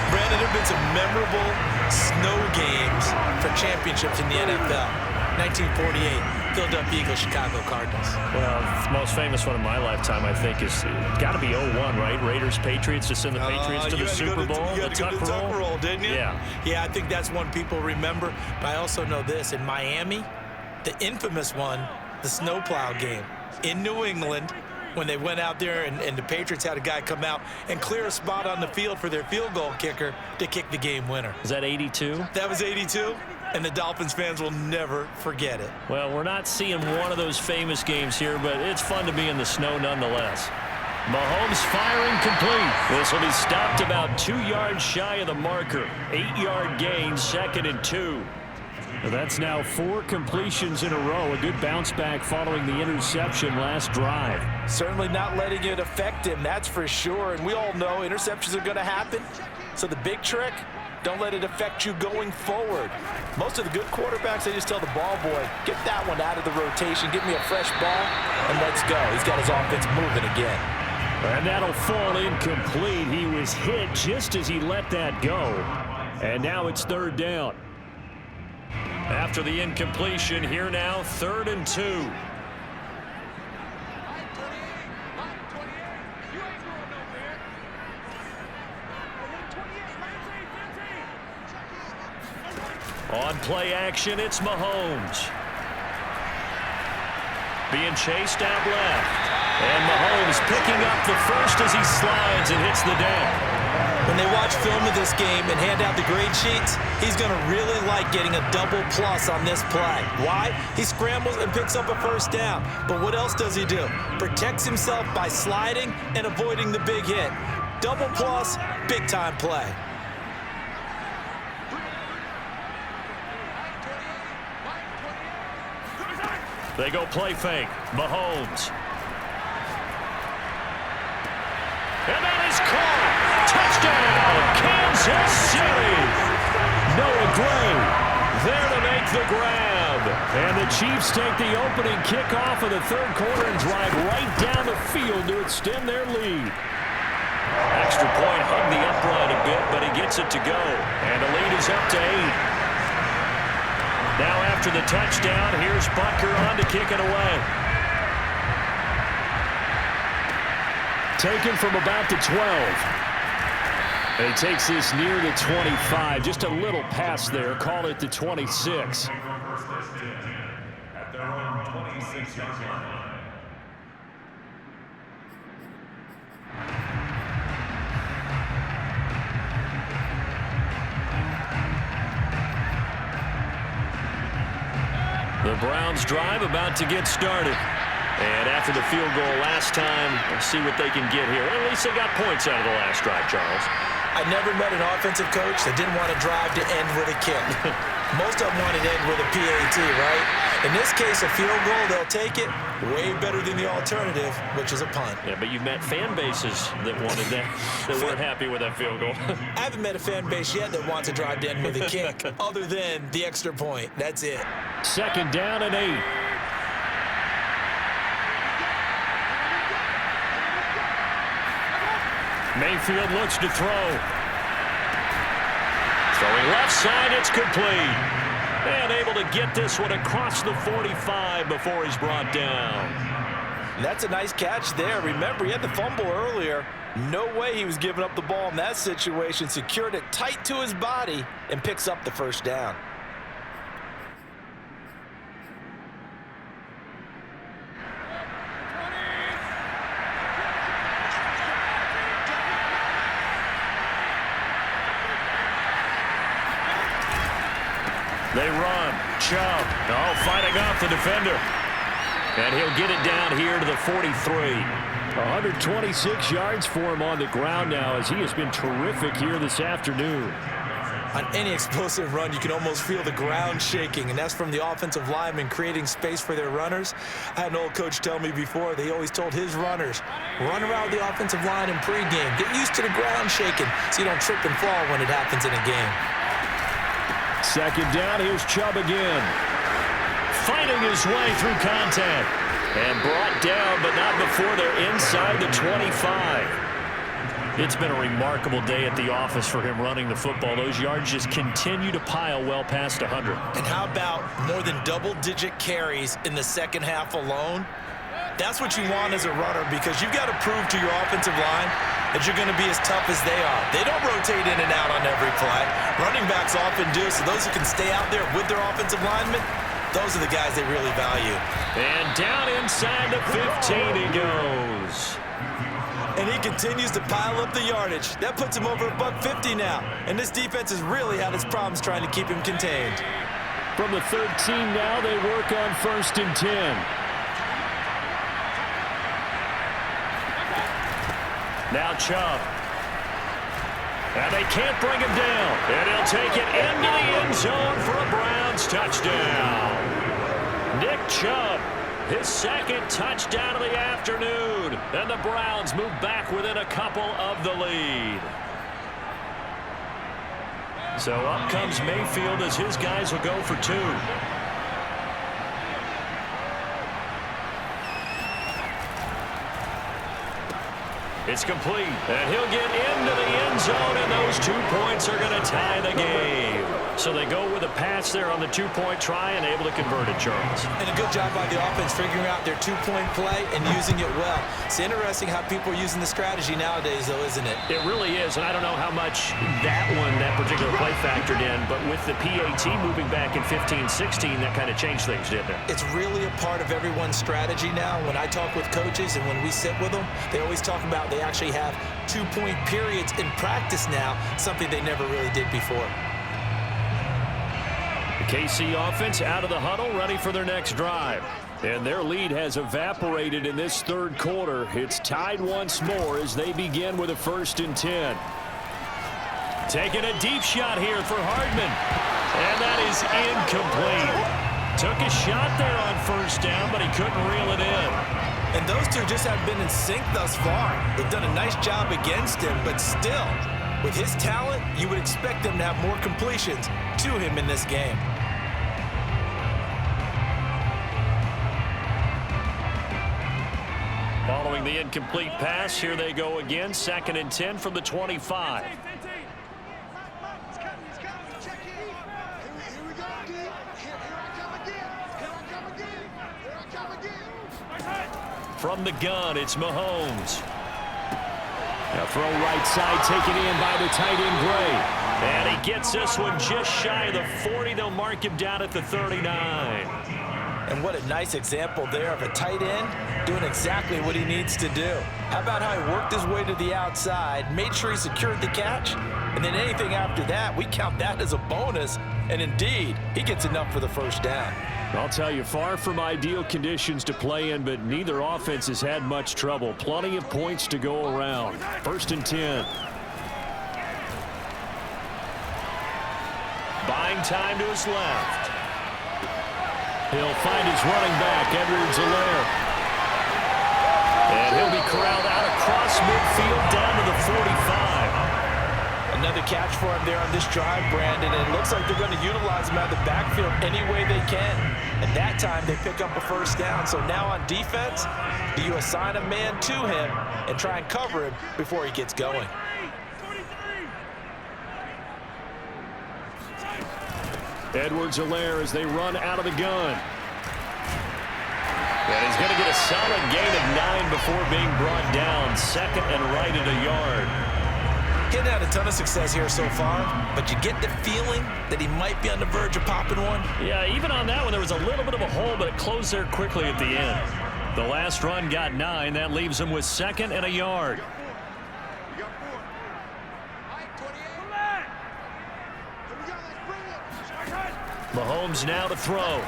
S3: Brandon, there have been some memorable snow games for championships in the NFL. 1948, Philadelphia Eagles, Chicago Cardinals.
S4: Well, the most famous one of my lifetime, I think, is got to be 01, right? Raiders, Patriots, to send the Patriots to the Super Bowl.
S3: You had to go to the Tuck roll, didn't you?
S4: Yeah.
S3: Yeah, I think that's one people remember. But I also know this. In Miami, the infamous one, the snowplow game in New England, when they went out there and the Patriots had a guy come out and clear a spot on the field for their field goal kicker to kick the game winner.
S4: Is that 82?
S3: That was 82, and the Dolphins fans will never forget it.
S4: Well, we're not seeing one of those famous games here, but it's fun to be in the snow nonetheless.
S1: Mahomes firing complete. This will be stopped about 2 yards shy of the marker. 8-yard gain, 2nd and 2.
S4: Well, that's now 4 completions in a row. A good bounce back following the interception last drive.
S3: Certainly not letting it affect him, that's for sure. And we all know interceptions are going to happen. So the big trick, don't let it affect you going forward. Most of the good quarterbacks, they just tell the ball boy, get that one out of the rotation, give me a fresh ball, and let's go. He's got his offense moving again.
S4: And that'll fall incomplete. He was hit just as he let that go. And now it's 3rd down.
S1: After the incompletion, here now, 3rd and 2. On play action, it's Mahomes. Being chased out left. And Mahomes picking up the first as he slides and hits the down.
S3: When they watch film of this game and hand out the grade sheets, he's going to really like getting a double plus on this play. Why? He scrambles and picks up a first down. But what else does he do? Protects himself by sliding and avoiding the big hit. Double plus, big-time play.
S1: They go play fake. Mahomes. And that is caught. Touchdown, Kansas City. Noah Gray there to make the grab.
S4: And the Chiefs take the opening kickoff of the 3rd quarter and drive right down the field to extend their lead.
S1: Extra point hugged the upright a bit, but he gets it to go. And the lead is up to 8. Now after the touchdown, here's Butker on to kick it away.
S4: Taken from about the 12. And he takes this near the 25. Just a little pass there. Call it the 26.
S2: At their own 26-yard line.
S1: The Browns drive about to get started. And after the field goal last time, let's see what they can get here. At least they got points out of the last drive, Charles.
S3: I never met an offensive coach that didn't want to drive to end with a kick. Most of them wanted to end with a PAT, right? In this case, a field goal, they'll take it. Way better than the alternative, which is a punt.
S1: Yeah, but you've met fan bases that wanted that, that weren't happy with that field goal.
S3: I haven't met a fan base yet that wants to drive to end with a kick, other than the extra point. That's it.
S4: 2nd down and 8. Mayfield looks to throw.
S1: Throwing left side, it's complete. And able to get this one across the 45 before he's brought down.
S3: That's a nice catch there. Remember, he had the fumble earlier. No way he was giving up the ball in that situation. Secured it tight to his body and picks up the first down.
S1: They run. Chubb. Oh, fighting off the defender. And he'll get it down here to the 43.
S4: 126 yards for him on the ground now, as he has been terrific here this afternoon.
S3: On any explosive run, you can almost feel the ground shaking, and that's from the offensive linemen creating space for their runners. I had an old coach tell me before, they always told his runners, run around the offensive line in pregame. Get used to the ground shaking so you don't trip and fall when it happens in a game.
S4: Second down, here's Chubb again.
S1: Fighting his way through contact. And brought down, but not before they're inside the 25.
S4: It's been a remarkable day at the office for him running the football. Those yards just continue to pile well past 100.
S3: And how about more than double-digit carries in the second half alone? That's what you want as a runner, because you've got to prove to your offensive line that you're going to be as tough as they are. They don't rotate in and out on every play. Running backs often do, so those who can stay out there with their offensive linemen, those are the guys they really value.
S1: And down inside the 15 he goes.
S3: And he continues to pile up the yardage. That puts him over $150 now. And this defense has really had its problems trying to keep him contained.
S4: From the 13 now, they work on 1st and 10.
S1: Now Chubb. And they can't bring him down. And he'll take it into the end zone for a Browns touchdown. Nick Chubb, his second touchdown of the afternoon. And the Browns move back within a couple of the lead. So up comes Mayfield as his guys will go for 2. It's complete, and he'll get into the end zone, and those 2 points are going to tie the game. So they go with a pass there on the 2-point try and able to convert it, Charles.
S3: And a good job by the offense figuring out their 2-point play and using it well. It's interesting how people are using the strategy nowadays, though, isn't it?
S1: It really is, and I don't know how much that particular play factored in, but with the PAT moving back in 15-16, that kind of changed things, didn't it?
S3: It's really a part of everyone's strategy now. When I talk with coaches and when we sit with them, they always talk about they actually have 2-point periods in practice now, something they never really did before.
S1: The KC offense out of the huddle, ready for their next drive.
S4: And their lead has evaporated in this third quarter. It's tied once more as they begin with a 1st and 10.
S1: Taking a deep shot here for Hardman. And that is incomplete. Took a shot there on 1st down, but he couldn't reel it in.
S3: And those two just have been in sync thus far. They've done a nice job against him, but still, with his talent, you would expect them to have more completions to him in this game.
S1: Following the incomplete pass, here they go again. 2nd and 10 from the 25. From the gun, it's Mahomes.
S4: Now throw right side, taken in by the tight end Gray.
S1: And he gets this one just shy of the 40. They'll mark him down at the 39.
S3: And what a nice example there of a tight end doing exactly what he needs to do. How about how he worked his way to the outside, made sure he secured the catch, and then anything after that, we count that as a bonus. And indeed, he gets enough for the 1st down.
S4: I'll tell you, far from ideal conditions to play in, but neither offense has had much trouble. Plenty of points to go around. 1st and 10.
S1: Buying time to his left.
S4: He'll find his running back, Edwards-Helaire.
S1: And he'll be corralled out across midfield down to the 45.
S3: Another catch for him there on this drive, Brandon, and it looks like they're going to utilize him out of the backfield any way they can. And that time they pick up a 1st down. So now on defense, do you assign a man to him and try and cover him before he gets going?
S4: Edwards-Helaire as they run out of the gun. And he's going to get a solid gain of 9 before being brought down. Second and right at a yard.
S3: Getting out a ton of success here so far, but you get the feeling that he might be on the verge of popping one.
S4: Yeah, even on that one, there was a little bit of a hole, but it closed there quickly at the end. The last run got 9. That leaves him with second and a yard. Mahomes now to throw.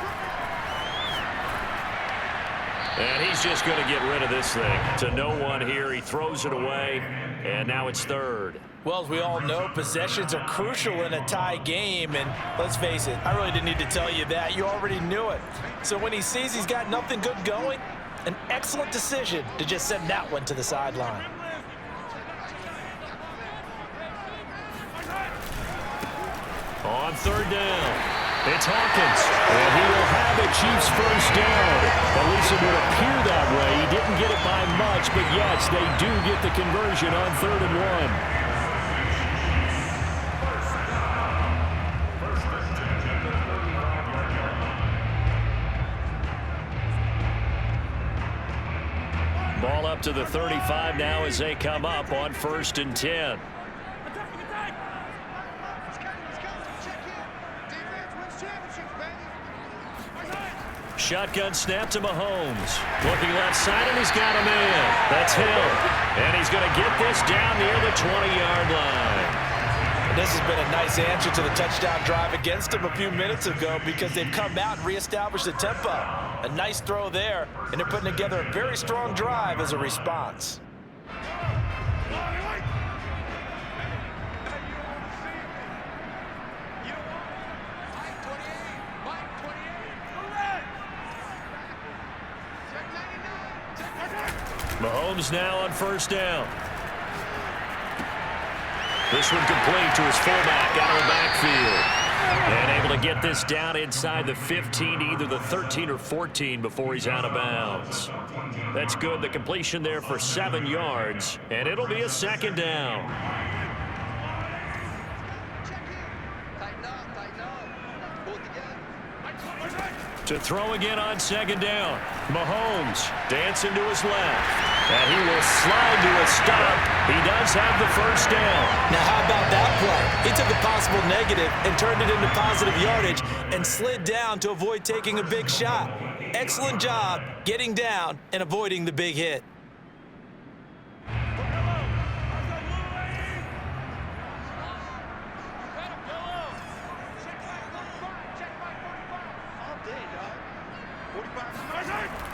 S4: And he's just going to get rid of this thing. To no one here. He throws it away, and now it's third.
S3: Well, as we all know, possessions are crucial in a tie game, and let's face it, I really didn't need to tell you that. You already knew it. So when he sees he's got nothing good going, an excellent decision to just send that one to the sideline.
S4: On third down. It's Hawkins, and he will have the Chiefs first down. At least it would appear that way. He didn't get it by much, but yes, they do get the conversion on 3rd and 1. Ball up to the 35 now as they come up on 1st and 10. Shotgun snap to Mahomes. Looking left side, and he's got a man. That's Hill. And he's going to get this down near the 20-yard line.
S3: And this has been a nice answer to the touchdown drive against him a few minutes ago because they've come out and reestablished the tempo. A nice throw there, and they're putting together a very strong drive as a response.
S4: Mahomes now on 1st down. This one complete to his fullback out of the backfield. And able to get this down inside the 15, either the 13 or 14 before he's out of bounds. That's good. The completion there for 7 yards. And it'll be a 2nd down. To throw again on 2nd down. Mahomes dancing to his left. And he will slide to a stop. He does have the first down.
S3: Now, how about that play? He took a possible negative and turned it into positive yardage and slid down to avoid taking a big shot. Excellent job getting down and avoiding the big hit.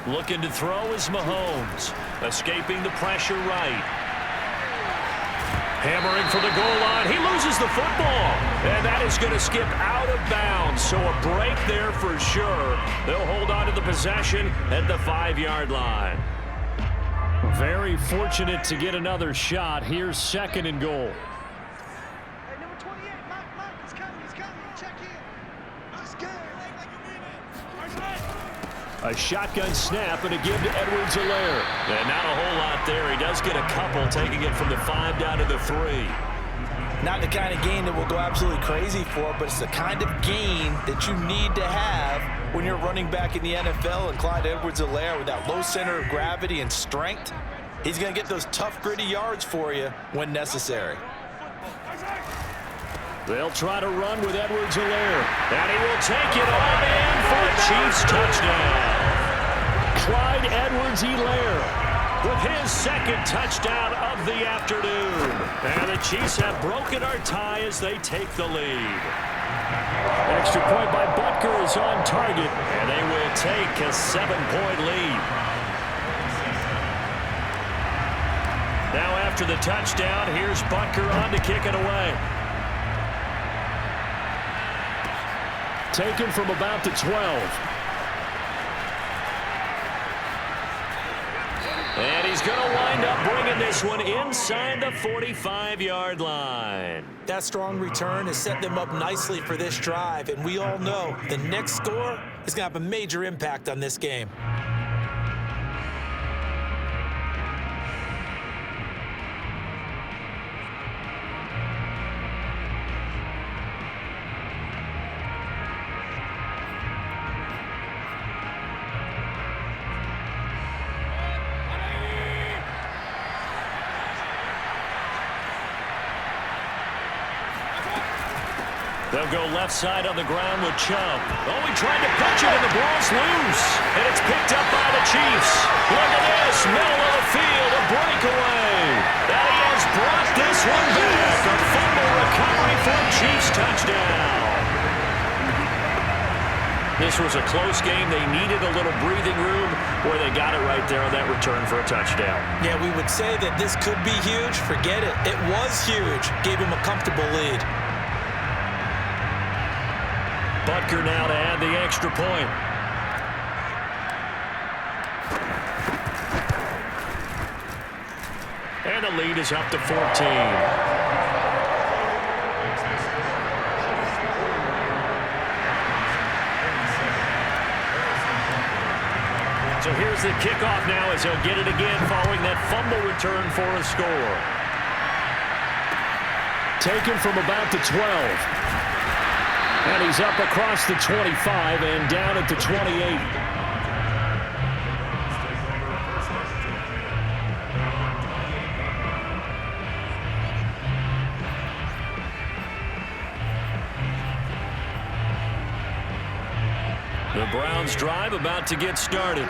S4: Looking to throw is Mahomes. Escaping the pressure right. Hammering for the goal line. He loses the football. And that is going to skip out of bounds. So a break there for sure. They'll hold on to the possession at the 5-yard line. Very fortunate to get another shot. Here's 2nd and goal. A shotgun snap and a give to Edwards-Helaire. And not a whole lot there. He does get a couple, taking it from the 5 down to the 3.
S3: Not the kind of gain that we'll go absolutely crazy for, but it's the kind of gain that you need to have when you're running back in the NFL. And Clyde Edwards-Helaire, with that low center of gravity and strength, he's going to get those tough, gritty yards for you when necessary.
S4: They'll try to run with Edwards-Helaire. And he will take it all in for a Chiefs touchdown. Clyde Edwards-Helaire with his 2nd touchdown of the afternoon. And the Chiefs have broken our tie as they take the lead. Extra point by Butker is on target. And they will take a 7-point lead. Now after the touchdown, here's Butker on to kick it away. Taken from about the 12. And he's going to wind up bringing this one inside the 45-yard line.
S3: That strong return has set them up nicely for this drive, and we all know the next score is going to have a major impact on this game.
S4: They'll go left side on the ground with Chubb. Oh, he tried to pitch it, and the ball's loose. And it's picked up by the Chiefs. Look at this, middle of the field, a breakaway. And he has brought this one back. A fumble recovery for a Chiefs touchdown. This was a close game. They needed a little breathing room where they got it right there on that return for a touchdown.
S3: Yeah, we would say that this could be huge. Forget it. It was huge. Gave him a comfortable lead.
S4: Butker now to add the extra point. And the lead is up to 14. So here's the kickoff now as he'll get it again following that fumble return for a score.
S1: Taken from about the 12. And he's up across the 25 and down at the 28.
S4: The Browns drive about to get started.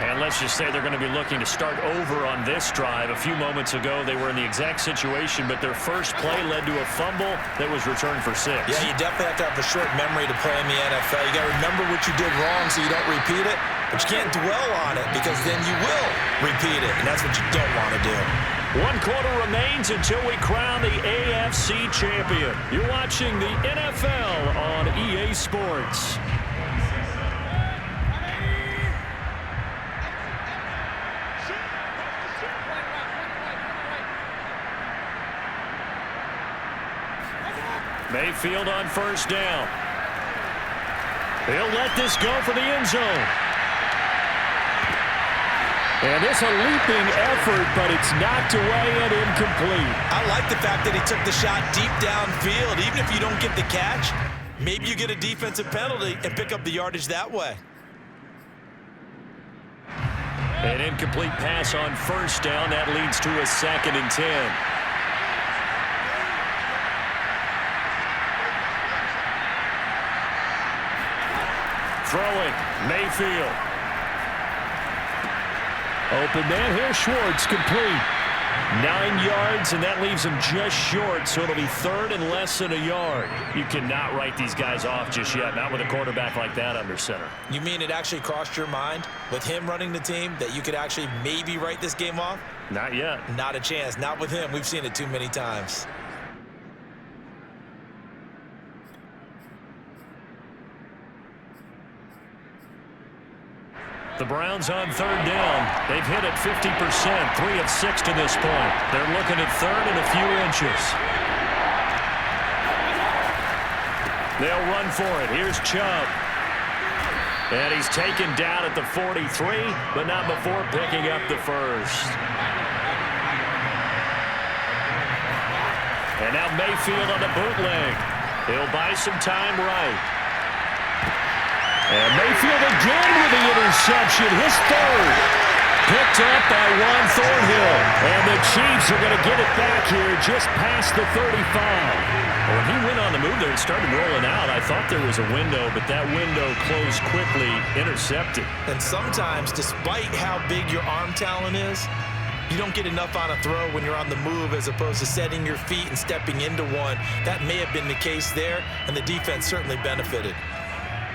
S4: And let's just say they're going to be looking to start over on this drive. A few moments ago, they were in the exact situation, but their first play led to a fumble that was returned for 6.
S3: Yeah, you definitely have to have a short memory to play in the NFL. You got to remember what you did wrong so you don't repeat it, but you can't dwell on it because then you will repeat it, and that's what you don't want to do.
S4: 1 quarter remains until we crown the AFC champion. You're watching the NFL on EA Sports. Mayfield on first down. He'll let this go for the end zone.
S1: And it's a leaping effort, but it's knocked away and incomplete.
S3: I like the fact that he took the shot deep downfield. Even if you don't get the catch, maybe you get a defensive penalty and pick up the yardage that way.
S4: An incomplete pass on first down. That leads to a 2nd and 10. Throwing, Mayfield.
S1: Open man here, Schwartz, complete.
S4: 9 yards, and that leaves him just short, so it'll be 3rd and less than a yard. You cannot write these guys off just yet, not with a quarterback like that under center.
S3: You mean it actually crossed your mind with him running the team that you could actually maybe write this game off?
S4: Not yet.
S3: Not a chance. Not with him. We've seen it too many times.
S4: The Browns on 3rd down. They've hit it 50%, 3 of 6 to this point. They're looking at 3rd and a few inches. They'll run for it. Here's Chubb. And he's taken down at the 43, but not before picking up the first. And now Mayfield on the bootleg. He'll buy some time right.
S1: And Mayfield again with the interception, his 3rd. Picked up by Juan Thornhill. And the Chiefs are going to get it back here just past the 35.
S4: When he went on the move there and started rolling out, I thought there was a window, but that window closed quickly, intercepted.
S3: And sometimes, despite how big your arm talent is, you don't get enough on a throw when you're on the move as opposed to setting your feet and stepping into one. That may have been the case there, and the defense certainly benefited.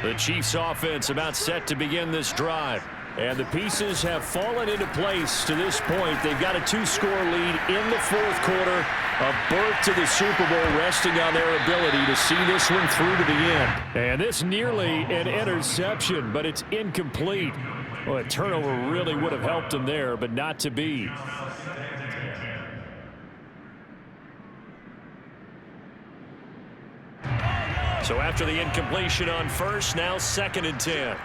S4: The Chiefs offense about set to begin this drive.
S1: And the pieces have fallen into place to this point. They've got a 2-score lead in the 4th quarter. A berth to the Super Bowl resting on their ability to see this one through to the end. And this nearly an interception, but it's incomplete. Well, a turnover really would have helped them there, but not to be.
S4: So after the incompletion on first, now 2nd and 10.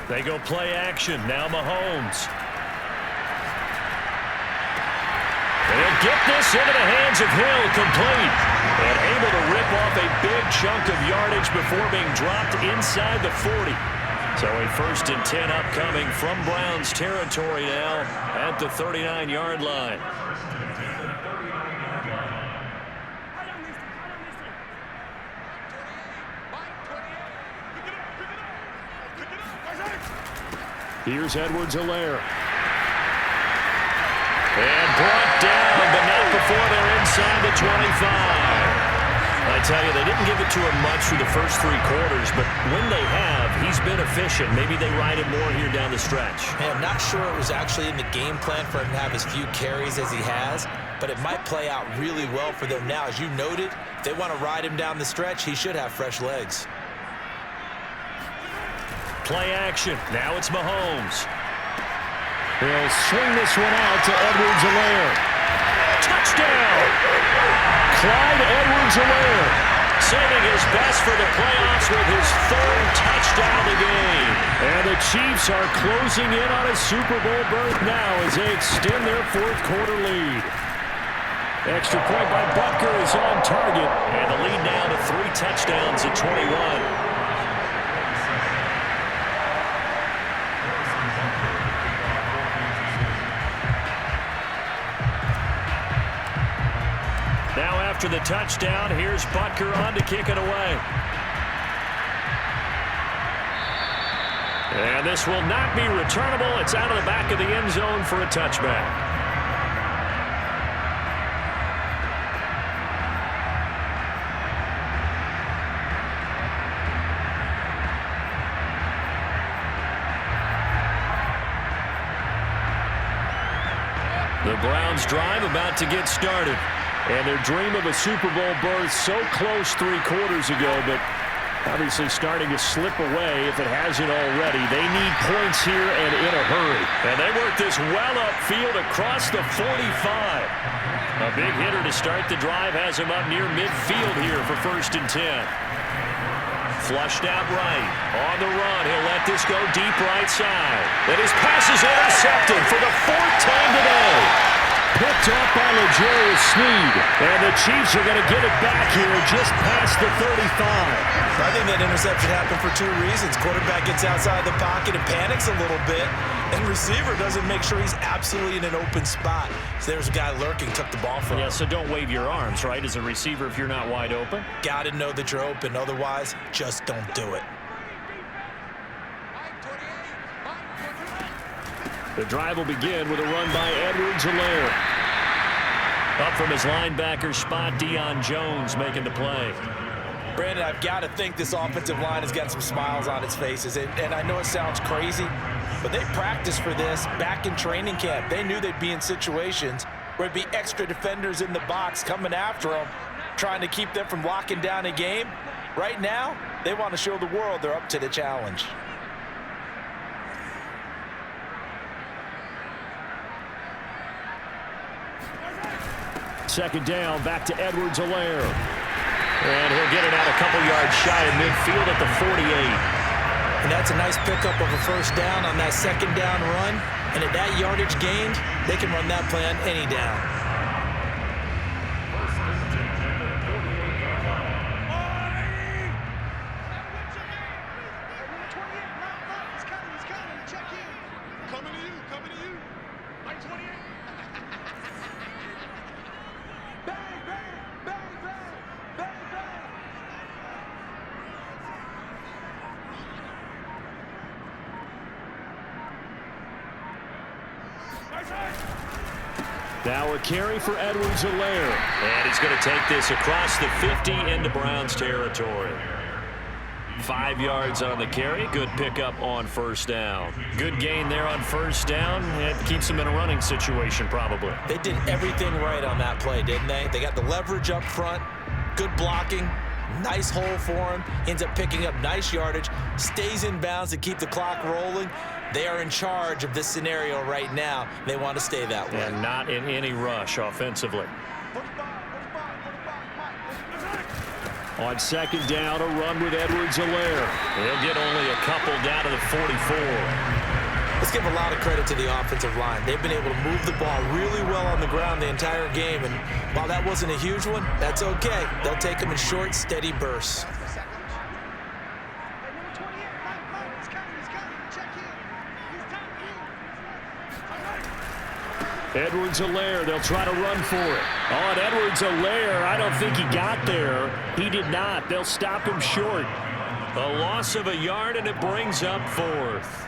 S4: They go play action. Now Mahomes. They'll get this into the hands of Hill, complete. And able to rip off a big chunk of yardage before being dropped inside the 40. So a 1st and 10 upcoming from Browns territory now at the 39-yard line.
S1: Here's Edwards-Helaire.
S4: And brought down, but not before they're inside the 25. I tell you, they didn't give it to him much through the first 3 quarters, but when they have, he's been efficient. Maybe they ride him more here down the stretch.
S3: Hey, I'm not sure it was actually in the game plan for him to have as few carries as he has, but it might play out really well for them now. As you noted, if they want to ride him down the stretch, he should have fresh legs.
S4: Play action. Now it's Mahomes.
S1: He'll swing this one out to Edwards-Helaire.
S4: Touchdown!
S1: Clyde Edwards-Helaire.
S4: Saving his best for the playoffs with his 3rd touchdown of the game.
S1: And the Chiefs are closing in on a Super Bowl berth now as they extend their 4th quarter lead. Extra point by Butker is on target.
S4: And the lead now to 3 touchdowns at 21. Now after the touchdown, here's Butker on to kick it away. And this will not be returnable. It's out of the back of the end zone for a touchback. The Browns drive about to get started.
S1: And their dream of a Super Bowl berth so close 3 quarters ago, but obviously starting to slip away if it hasn't already. They need points here and in a hurry.
S4: And they work this well upfield across the 45. A big hitter to start the drive has him up near midfield here for 1st and 10. Flushed out right. On the run, he'll let this go deep right side. And his pass is intercepted for the 4th time today.
S1: Picked off by L'Jarius Sneed. And the Chiefs are going to get it back here just past the 35.
S3: I think that interception happened for 2 reasons. Quarterback gets outside the pocket and panics a little bit, and receiver doesn't make sure he's absolutely in an open spot. So there's a guy lurking, took the ball from him.
S4: Yeah, so don't wave your arms, right, as a receiver if you're not wide open.
S3: Got to know that you're open. Otherwise, just don't do it.
S1: The drive will begin with a run by Edwards-Helaire.
S4: Up from his linebacker spot, Deion Jones making the play.
S3: Brandon, I've got to think this offensive line has got some smiles on its faces. And I know it sounds crazy, but they practiced for this back in training camp. They knew they'd be in situations where it'd be extra defenders in the box coming after them, trying to keep them from locking down a game. Right now, they want to show the world they're up to the challenge.
S1: Second down, back to Edwards-Helaire.
S4: And he'll get it out a couple yards shy of midfield at the 48.
S3: And that's a nice pickup of a 1st down on that 2nd down run. And at that yardage gained, they can run that play on any down.
S1: Now a carry for Edwards-Helaire.
S4: And he's going to take this across the 50 into Browns territory. 5 yards on the carry. Good pickup on 1st down. Good gain there on 1st down. It keeps him in a running situation probably.
S3: They did everything right on that play, didn't they? They got the leverage up front, good blocking, nice hole for him, ends up picking up nice yardage, stays in bounds to keep the clock rolling. They are in charge of this scenario right now. They want to stay that way.
S4: And not in any rush offensively.
S1: On 2nd down, a run with Edwards-Helaire.
S4: He'll get only a couple down to the 44.
S3: Let's give a lot of credit to the offensive line. They've been able to move the ball really well on the ground the entire game. And while that wasn't a huge one, that's okay. They'll take them in short, steady bursts.
S1: Edwards-Helaire, they'll try to run for it. On Edwards-Helaire, I don't think he got there. He did not. They'll stop him short. A loss of a yard, and it brings up 4th.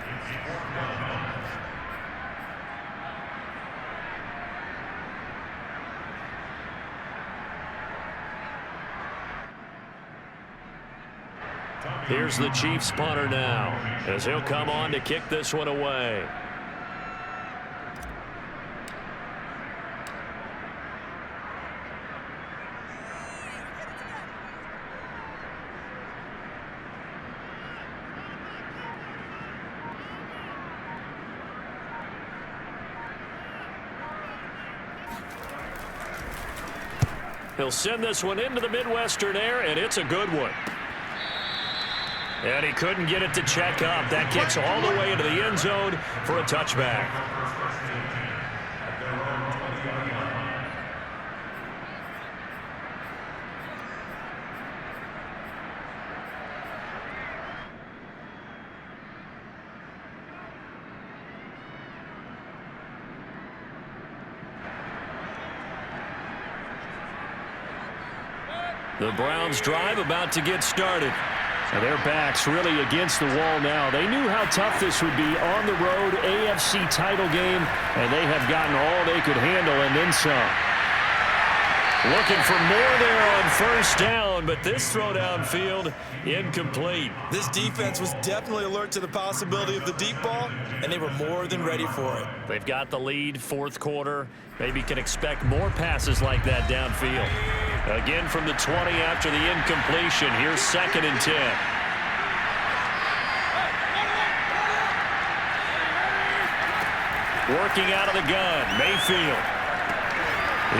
S1: Here's the Chiefs punter now, as he'll come on to kick this one away. He'll send this one into the Midwestern air, and it's a good one. And he couldn't get it to check up. That kicks all the way into the end zone for a touchback. The Browns drive about to get started. And their backs really against the wall now. They knew how tough this would be on the road, AFC title game, and they have gotten all they could handle and then some. Looking for more there on first down, but this throw downfield incomplete.
S3: This defense was definitely alert to the possibility of the deep ball, and they were more than ready for it.
S1: They've got the lead, fourth quarter. Maybe can expect more passes like that downfield. Again from the 20 after the incompletion. Here's 2nd and 10. Working out of the gun, Mayfield.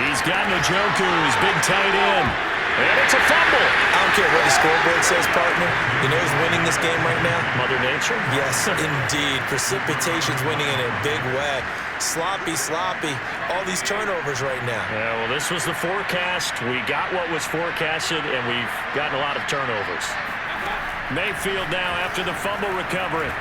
S1: He's got Njoku, his big tight end. And it's a fumble.
S3: I don't care what the scoreboard says, partner. You know who's winning this game right now?
S1: Mother Nature?
S3: Yes, indeed. Precipitation's winning in a big way. Sloppy, all these turnovers right now.
S1: Yeah, well, this was the forecast. We got what was forecasted, and we've gotten a lot of turnovers. Mayfield now after the fumble recovery.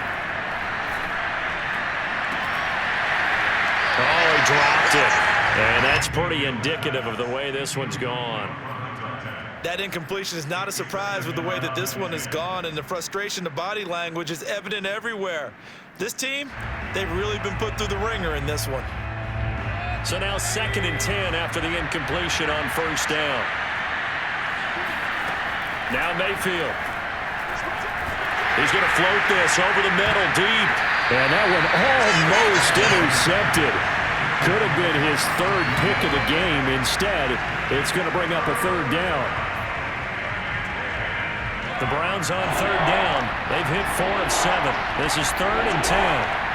S1: Oh, he dropped it. And that's pretty indicative of the way this one's gone.
S3: That incompletion is not a surprise with the way that this one has gone, and the frustration, the body language is evident everywhere. This team, they've really been put through the ringer in this one.
S1: So now 2nd and 10 after the incompletion on first down. Now Mayfield. He's going to float this over the middle deep. And that one almost intercepted. Could have been his 3rd pick of the game. Instead, it's going to bring up a 3rd down. The Browns on 3rd down. They've hit 4 of 7. This is 3rd and 10.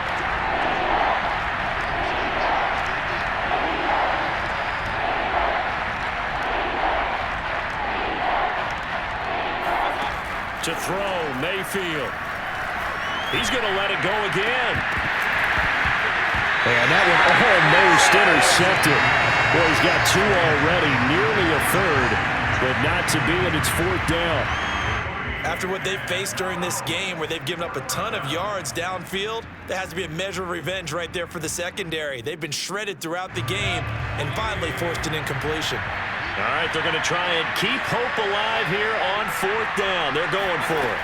S1: To throw, Mayfield. He's going to let it go again. And that one almost intercepted. Well, he's got 2 already, nearly a 3rd, but not to be, and it's 4th down.
S3: After what they've faced during this game, where they've given up a ton of yards downfield, there has to be a measure of revenge right there for the secondary. They've been shredded throughout the game and finally forced an incompletion.
S1: All right, they're going to try and keep hope alive here on 4th down. They're going for it.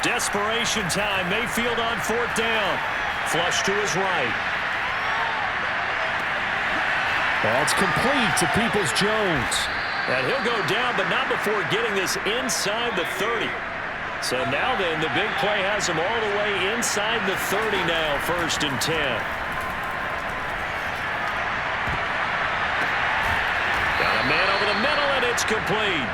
S1: Desperation time. Mayfield on 4th down. Flush to his right. That's complete to Peoples-Jones. And he'll go down, but not before getting this inside the 30. So now then, the big play has him all the way inside the 30 now, 1st and 10. Got a man over the middle, and it's complete.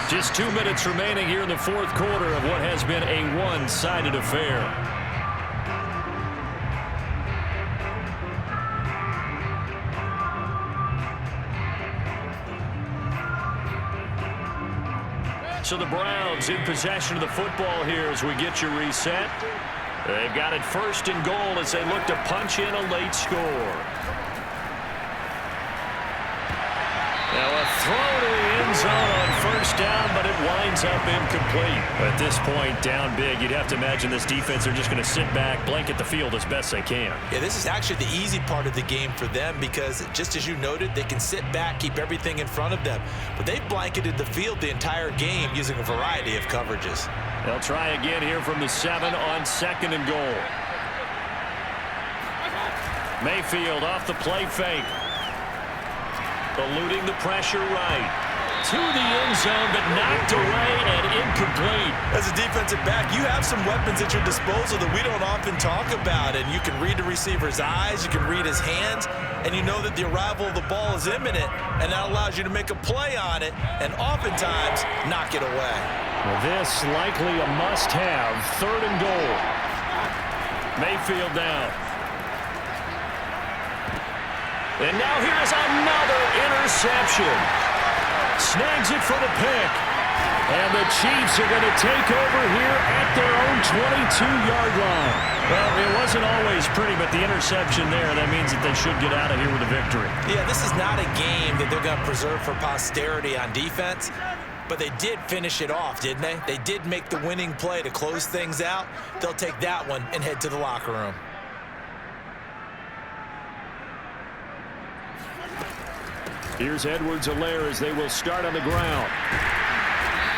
S1: Just 2 minutes remaining here in the 4th quarter of what has been a one-sided affair. So the Browns in possession of the football here as we get you reset. They've got it 1st and goal as they look to punch in a late score. Now a throw to the end zone on 1st first down, but it winds up incomplete. At this point, down big, you'd have to imagine this defense are just going to sit back, blanket the field as best they can.
S3: Yeah, this is actually the easy part of the game for them because, just as you noted, they can sit back, keep everything in front of them. But they've blanketed the field the entire game using a variety of coverages.
S1: They'll try again here from the 7 on 2nd and goal. Mayfield off the play fake. Eluding the pressure right. To the end zone, but knocked away and incomplete.
S3: As a defensive back, you have some weapons at your disposal that we don't often talk about. And you can read the receiver's eyes, you can read his hands, and you know that the arrival of the ball is imminent, and that allows you to make a play on it and oftentimes knock it away.
S1: Well, this likely a must-have. 3rd and goal. Mayfield down. And now here's another interception. Snags it for the pick. And the Chiefs are going to take over here at their own 22-yard line. Well, it wasn't always pretty, but the interception there, that means that they should get out of here with a victory.
S3: Yeah, this is not a game that they're going to preserve for posterity on defense, but they did finish it off, didn't they? They did make the winning play to close things out. They'll take that one and head to the locker room.
S1: Here's Edwards-Helaire as they will start on the ground.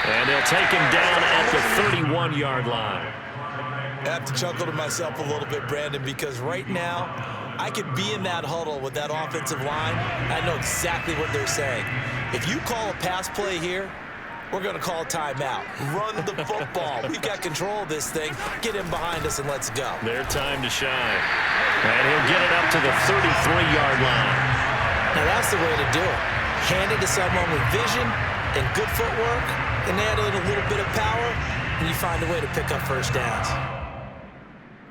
S1: And they'll take him down at the 31-yard line.
S3: I have to chuckle to myself a little bit, Brandon, because right now I could be in that huddle with that offensive line. I know exactly what they're saying. If you call a pass play here, we're going to call timeout. Run the football. We've got control of this thing. Get him behind us and let's go.
S1: Their time to shine. And he'll get it up to the 33-yard line.
S3: Now that's the way to do it. Hand it to someone with vision and good footwork, and add in a little bit of power, and you find a way to pick up first downs.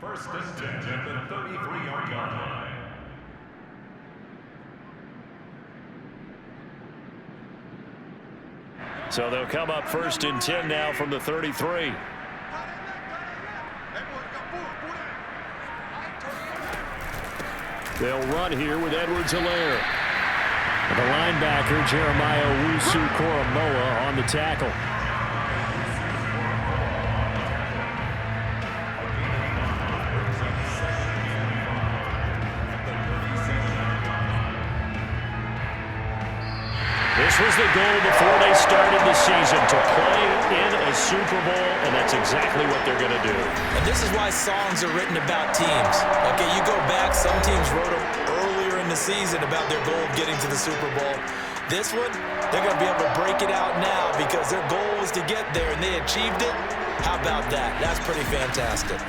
S2: First and 10 at the 33-yard line.
S1: So they'll come up 1st and 10 now from the 33. They'll run here with Edwards-Helaire. The linebacker, Jeremiah Owusu-Koramoah, on the tackle. This was the goal before they started the season, to play in a Super Bowl, and that's exactly what they're going to do.
S3: And this is why songs are written about teams. Okay, you go back, some teams wrote them earlier in the season about their goal of getting to the Super Bowl. This one, they're going to be able to break it out now because their goal was to get there, and they achieved it. How about that? That's pretty fantastic.